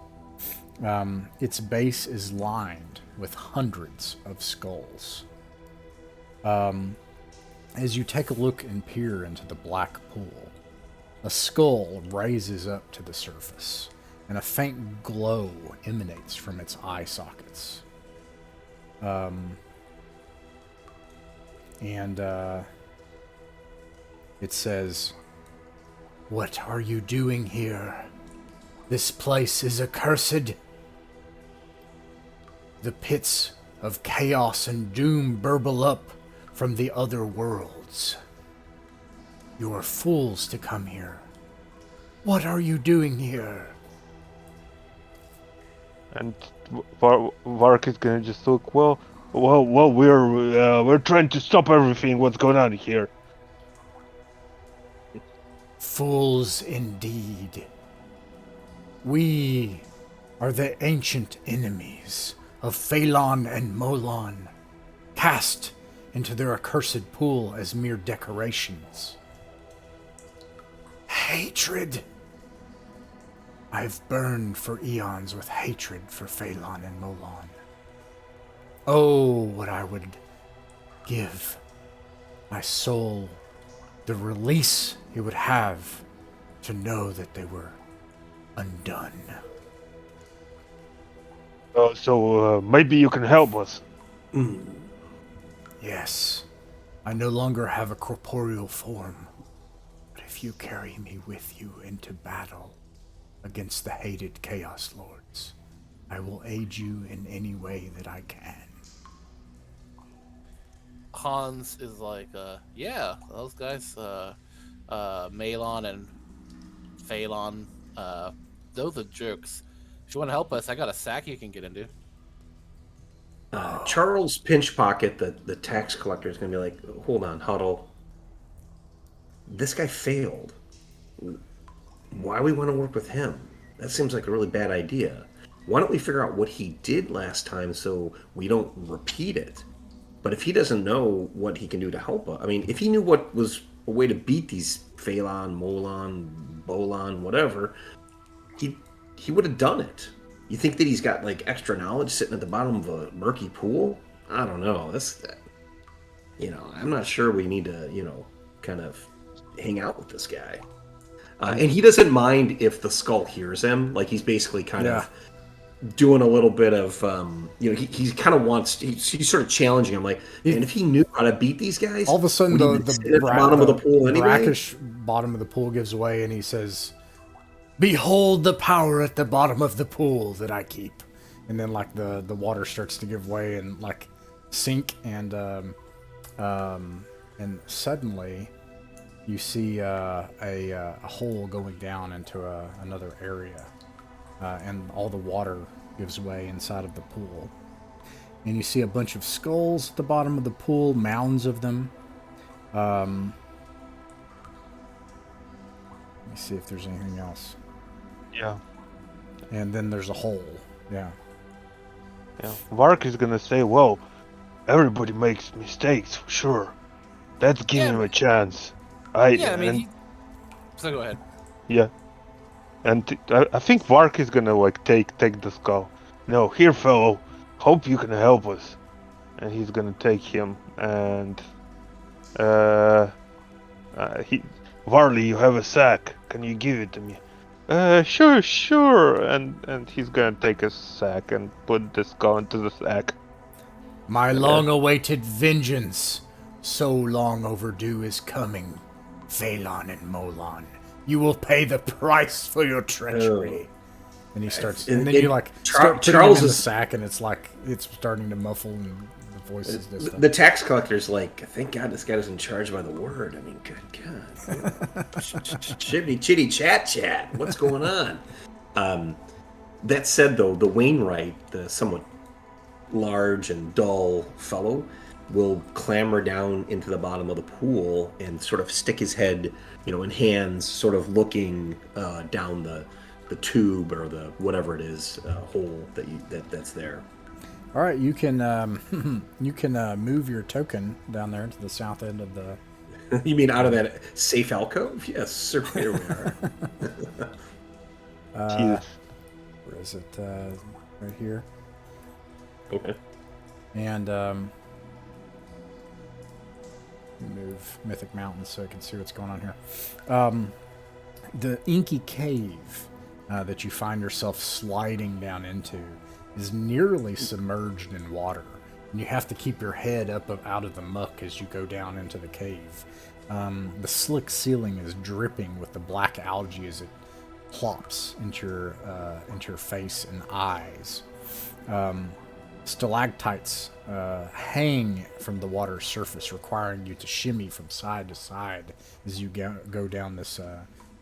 Its base is lined with hundreds of skulls. As you take a look and peer into the black pool, a skull raises up to the surface, and a faint glow emanates from its eye sockets. It says, "What are you doing here? This place is accursed. The pits of chaos and doom burble up from the other world. lords. You are fools to come here. What are you doing here? And Vark is gonna just look. Well, we're trying to stop everything. What's going on here? Fools indeed. We are the ancient enemies of Phelan and Molon, cast into their accursed pool as mere decorations. Hatred! I've burned for eons with hatred for Phelan and Molon. Oh, what I would give my soul the release it would have to know that they were undone. So maybe you can help us. Yes, I no longer have a corporeal form, but if you carry me with you into battle against the hated Chaos Lords, I will aid you in any way that I can. Hans is like, yeah, those guys, Malon and Phelan, those are jerks. If you want to help us, I got a sack you can get into. Charles Pinchpocket, the tax collector, is going to be like, hold on, Huddle. This guy failed. Why do we want to work with him? That seems like a really bad idea. Why don't we figure out what he did last time so we don't repeat it? But if he doesn't know what he can do to help us, I mean, if he knew what was a way to beat these Phelan, Molon, Bolon, whatever, he would have done it. You think that he's got like extra knowledge sitting at the bottom of a murky pool? I don't know. I'm not sure we need to, kind of hang out with this guy. And he doesn't mind if the skull hears him. Like he's basically kind of doing a little bit of, he kind of wants. He's sort of challenging him, like, and if he knew how to beat these guys, all of a sudden the bottom of the pool anyway. Brackish bottom of the pool gives way, and he says, "Behold the power at the bottom of the pool that I keep." And then like the water starts to give way and like sink, and suddenly you see a hole going down into another area, and all the water gives way inside of the pool. And you see a bunch of skulls at the bottom of the pool, mounds of them. Let me see if there's anything else. Yeah. And then there's a hole. Yeah. Yeah. Vark is gonna say, well, everybody makes mistakes, for sure. Let's give him a chance. So go ahead. Yeah. And I think Vark is gonna like take the skull. No, here, fellow. Hope you can help us. And he's gonna take him. And Varley, you have a sack. Can you give it to me? Sure. And he's gonna take a sack and put the skull into the sack. My long-awaited vengeance, so long overdue, is coming. Phelan and Molon, you will pay the price for your treachery. And he starts, and then you like start putting him in the sack, and it's like it's starting to muffle, and the voices. The tax collector's like, thank God this guy doesn't charge by the word. I mean, good God, chitty chat. What's going on? That said, though, the Wainwright, the somewhat large and dull fellow, will clamber down into the bottom of the pool and sort of stick his head, in hands, sort of looking down the tube or the whatever it is hole that's there. All right, you can move your token down there to the south end of the. You mean out of that safe alcove? Yes, sir. Here we are. Where is it? Right here. Okay. And move Mythic Mountains so I can see what's going on here. The inky cave that you find yourself sliding down into is nearly submerged in water. And you have to keep your head up out of the muck as you go down into the cave. The slick ceiling is dripping with the black algae as it plops into your face and eyes. Stalactites hang from the water's surface, requiring you to shimmy from side to side as you go down this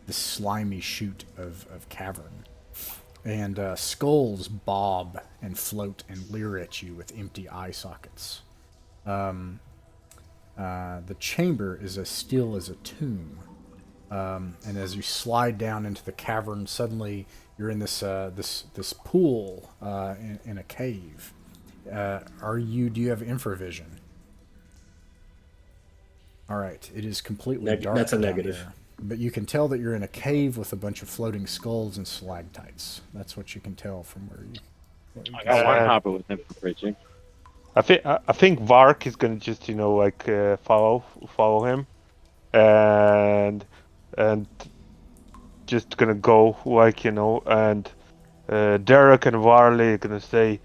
slimy chute of cavern. And skulls bob and float and leer at you with empty eye sockets. The chamber is as still as a tomb. And as you slide down into the cavern, suddenly you're in this pool in a cave. Do you have infravision? All right, it is completely dark. That's a down negative. there, but you can tell that you're in a cave with a bunch of floating skulls and stalactites. That's what you can tell from where you. I got one hopper with him for bridging. I think Vark is gonna just follow him, and just gonna go and Derek and Varley are gonna say,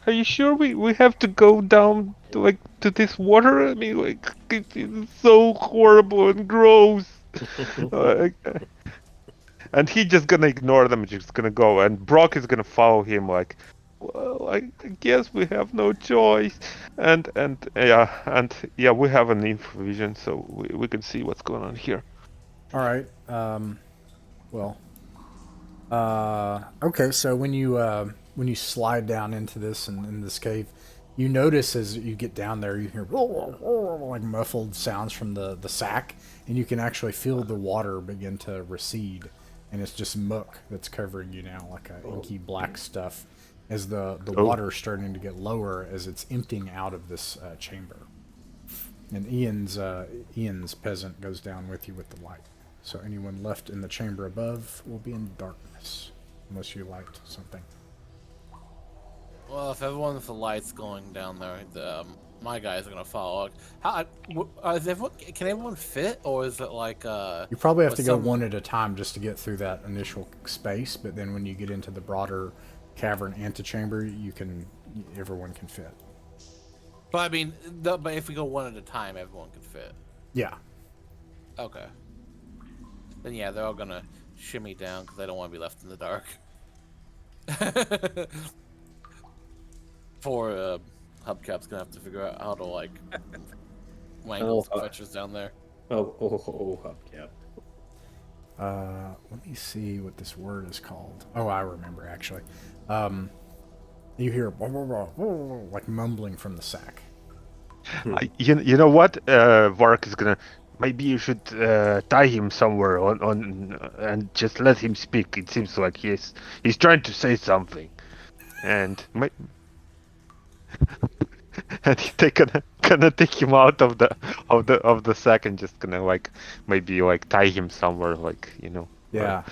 "Are you sure we have to go down to this water? I mean, it's so horrible and gross." And he's just gonna ignore them, just gonna go, and Brock is gonna follow him well, I guess we have no choice, and we have an infravision, so we can see what's going on here. All right. Okay. So when you slide down into this and in this cave, you notice as you get down there, you hear like muffled sounds from the sack, and you can actually feel the water begin to recede, and it's just muck that's covering you now, like a inky black stuff, as the water's starting to get lower as it's emptying out of this chamber. And Ian's peasant goes down with you with the light. So anyone left in the chamber above will be in darkness, unless you light something. Well, if everyone with the lights going down there, my guys are gonna follow. Can everyone fit, or is it like You probably have to go one at a time just to get through that initial space, but then when you get into the broader cavern antechamber, everyone can fit. But I mean, but if we go one at a time, everyone can fit. Yeah. Okay. Then yeah, they're all gonna shimmy down because they don't want to be left in the dark. Poor Hubcap's gonna have to figure out how to wangle fetchers down there. Hubcap. Let me see what this word is called. Oh, I remember actually. You hear like mumbling from the sack. You know what? Vark is gonna. Maybe you should tie him somewhere on and just let him speak. It seems like he's trying to say something, and and they're gonna take him out of the sack and just gonna maybe tie him somewhere, Yeah.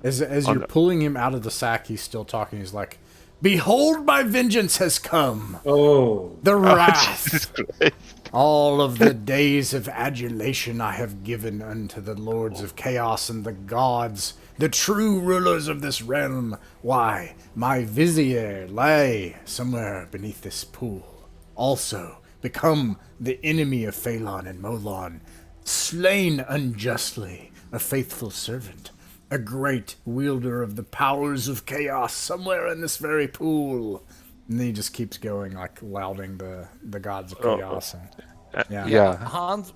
As you're pulling him out of the sack, he's still talking. He's like, "Behold, my vengeance has come. Oh, the wrath. Jesus Christ. All of the days of adulation I have given unto the lords of chaos and the gods, the true rulers of this realm. Why, my vizier lay somewhere beneath this pool. Also, become the enemy of Phalon and Molon, slain unjustly, a faithful servant, a great wielder of the powers of chaos somewhere in this very pool." And then he just keeps going, lauding the gods of chaos. Yeah. Hans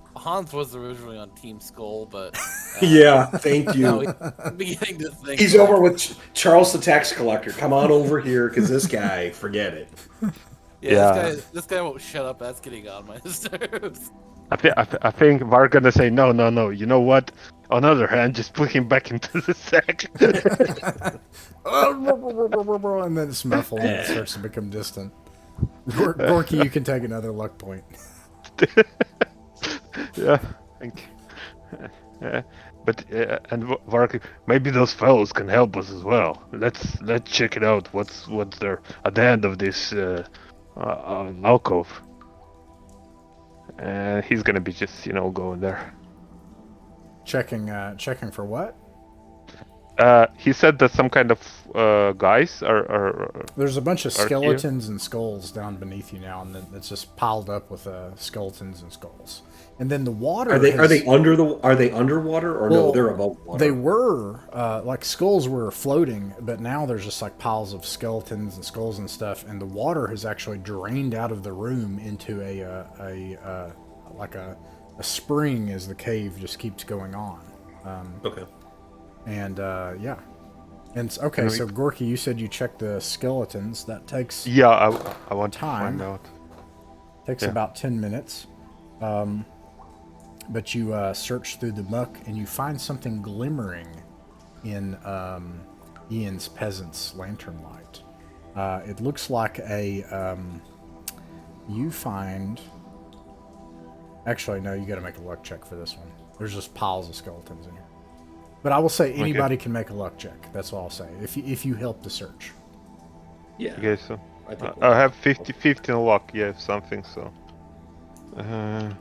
was originally on Team Skull, but yeah, thank you. Beginning to think He's over with Charles the Tax Collector. Come on over here, because this guy, forget it. Yeah. This guy won't shut up. That's getting on my nerves. I think we're gonna say no. You know what? On the other hand, just put him back into the sack. And then it's muffled and it starts to become distant. Gorky, you can take another luck point. Yeah, thank you. But and Vark, maybe those fellows can help us as well. Let's check it out. What's there at the end of this alcove? And he's gonna be just going there. Checking for what? He said that some kind of guys are There's a bunch of here. skeletons and skulls down beneath you now, and then it's just piled up with skeletons and skulls. And then the water. Are they underwater or no? Well, They're above water. They were like skulls were floating, but now there's just like piles of skeletons and skulls and stuff, and the water has actually drained out of the room into a spring as the cave just keeps going on. Okay. And yeah. And okay, so Gorky, you said you checked the skeletons. That takes Yeah, I want time. to find out. Takes about 10 minutes. But you search through the muck and you find something glimmering in Ian's peasant's lantern light. It looks like you find... Actually, no, you got to make a luck check for this one. There's just piles of skeletons in here. But I will say anybody can make a luck check. That's all I'll say. If you help the search. Yeah. Okay, so I think I have 50 luck. Yeah, something. So. No.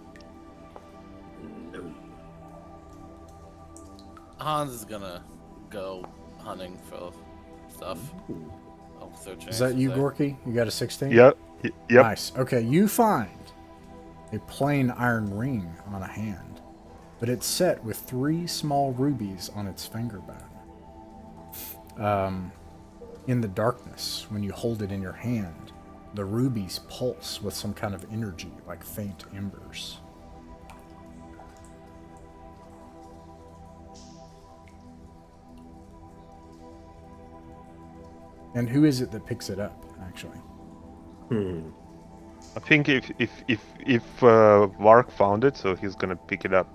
Hans is gonna go hunting for stuff. Oh, searching. Is that you, Gorky? You got a 16? Yep. Yep. Nice. Okay, you find a plain iron ring on a hand, but it's set with 3 small rubies on its finger bone. In the darkness, when you hold it in your hand, the rubies pulse with some kind of energy, like faint embers. And who is it that picks it up, actually? I think if Vark found it, so he's gonna pick it up,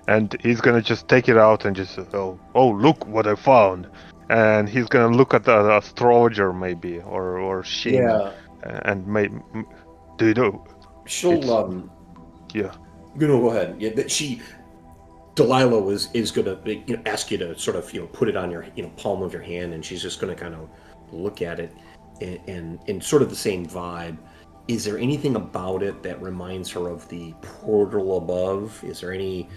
and he's gonna just take it out and just oh look what I found, and he's gonna look at the astrologer maybe or Shin, Yeah. and do you know? She'll Yeah. go ahead. Yeah, Delilah is gonna ask you to sort of put it on your palm of your hand, and she's just gonna kind of look at it, and in sort of the same vibe. Is there anything about it that reminds her of the portal above? Is there any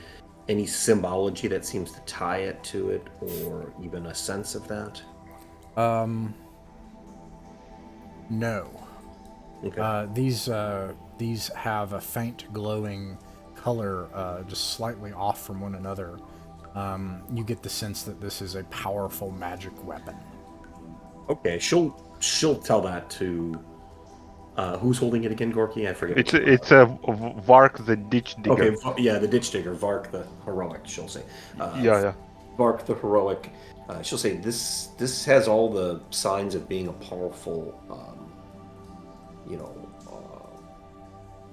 symbology that seems to tie it to it, or even a sense of that? No. Okay. These have a faint glowing color, just slightly off from one another. You get the sense that this is a powerful magic weapon. Okay, she'll tell that to who's holding it again, Gorky? I forget. It's a Vark the ditch digger. Okay, yeah, the ditch digger, Vark the heroic. She'll say. Yeah. Vark the heroic. She'll say this has all the signs of being a powerful,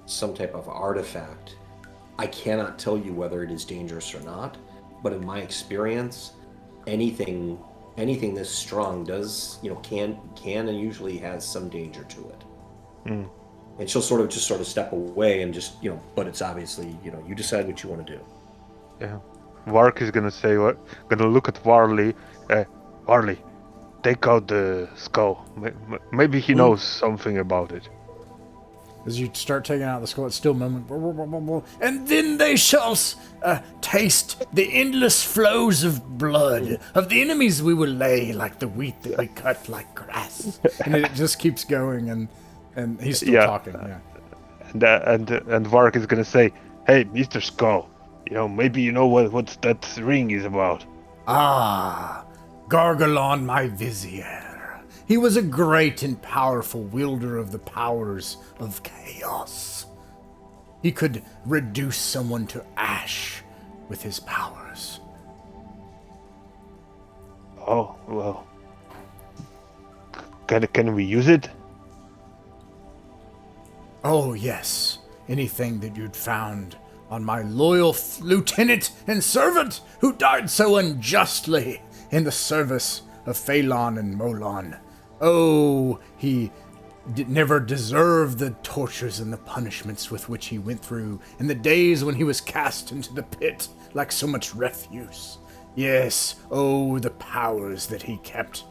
some type of artifact. I cannot tell you whether it is dangerous or not, but in my experience, anything this strong does, can and usually has some danger to it. And she'll sort of step away and just, but it's obviously, you decide what you want to do. Yeah. Vark is gonna say, gonna look at Varley. Varley, take out the skull. Maybe he knows something about it. As you start taking out the skull, it's still mumbling. And then they shall taste the endless flows of blood of the enemies we will lay like the wheat that we cut like grass. And it just keeps going, and he's still talking. Yeah. And Vark is gonna say, "Hey, Mr. Skull, maybe you know what that ring is about." Ah, Gargalon, my vizier. He was a great and powerful wielder of the powers of chaos. He could reduce someone to ash with his powers. Oh, well. Can we use it? Oh, yes. Anything that you'd found on my loyal lieutenant and servant who died so unjustly in the service of Phalon and Molon. Oh, he never deserved the tortures and the punishments with which he went through in the days when he was cast into the pit like so much refuse. Yes, oh, the powers that he kept.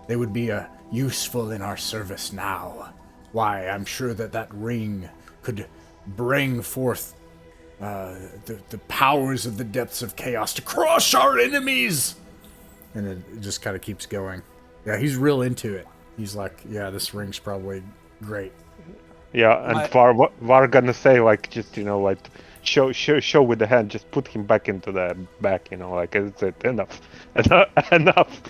They would be useful in our service now. Why, I'm sure that ring could bring forth the powers of the depths of chaos to crush our enemies. And it just kind of keeps going. Yeah, he's real into it. He's like, yeah, this ring's probably great. Yeah, and Var gonna say like just like show with the hand, just put him back into the back, like it's it enough. Enough.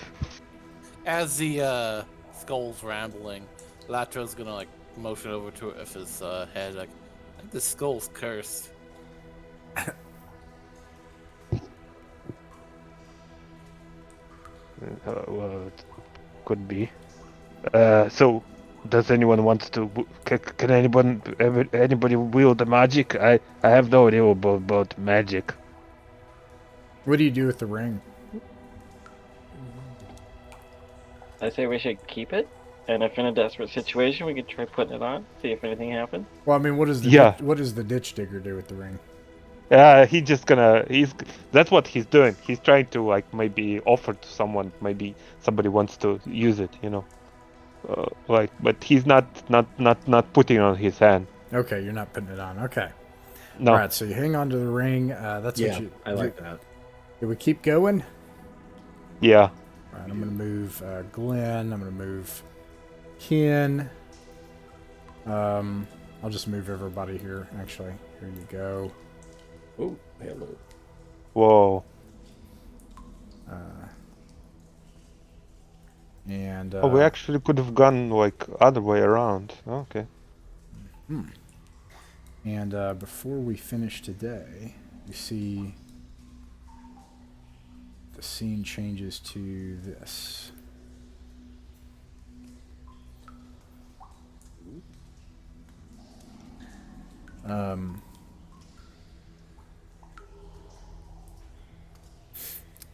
As the skull's rambling, Latro's gonna like motion over to it with his head, like, I think this skull's cursed. Well, it could be. So, does anyone want to? Can anybody wield the magic? I have no idea about magic. What do you do with the ring? I say we should keep it, and if in a desperate situation, we could try putting it on, see if anything happens. Well, I mean, what does the ditch digger do with the ring? He's just gonna. That's what he's doing. He's trying to like maybe offer to someone. Maybe somebody wants to use it. But he's not putting it on his hand. Okay, you're not putting it on. Okay. No. All right, so you hang on to the ring. That's what you. I like that. Do we keep going? Yeah. All right, I'm gonna move Glenn. I'm gonna move Ken. I'll just move everybody here. Actually, here you go. Oh, hello. Whoa. And we actually could have gone like other way around. Okay. And before we finish today, you see the scene changes to this.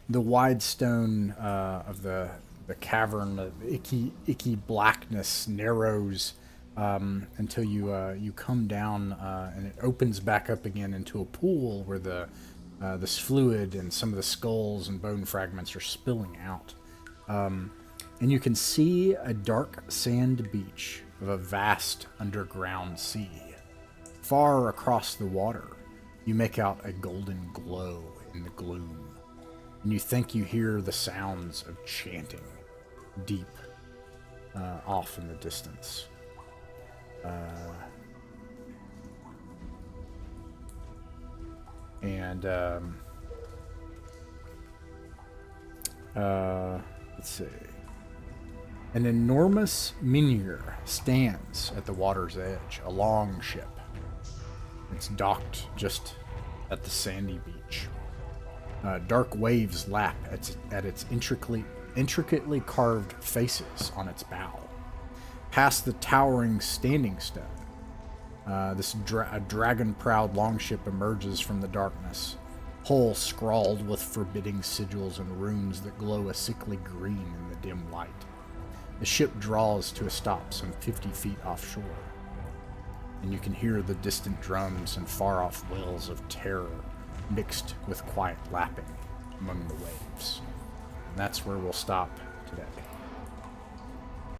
The wide stone of the cavern, the icky blackness narrows until you come down and it opens back up again into a pool where this fluid and some of the skulls and bone fragments are spilling out. And you can see a dark sand beach of a vast underground sea. Far across the water, you make out a golden glow in the gloom. And you think you hear the sounds of chanting deep off in the distance. Let's see. An enormous Minir stands at the water's edge, a long ship. It's docked just at the sandy beach. Dark waves lap at its intricately carved faces on its bow. Past the towering standing stone, a dragon-proud longship emerges from the darkness, hull scrawled with forbidding sigils and runes that glow a sickly green in the dim light. The ship draws to a stop some 50 feet offshore, and you can hear the distant drums and far-off wails of terror mixed with quiet lapping among the waves. And that's where we'll stop today.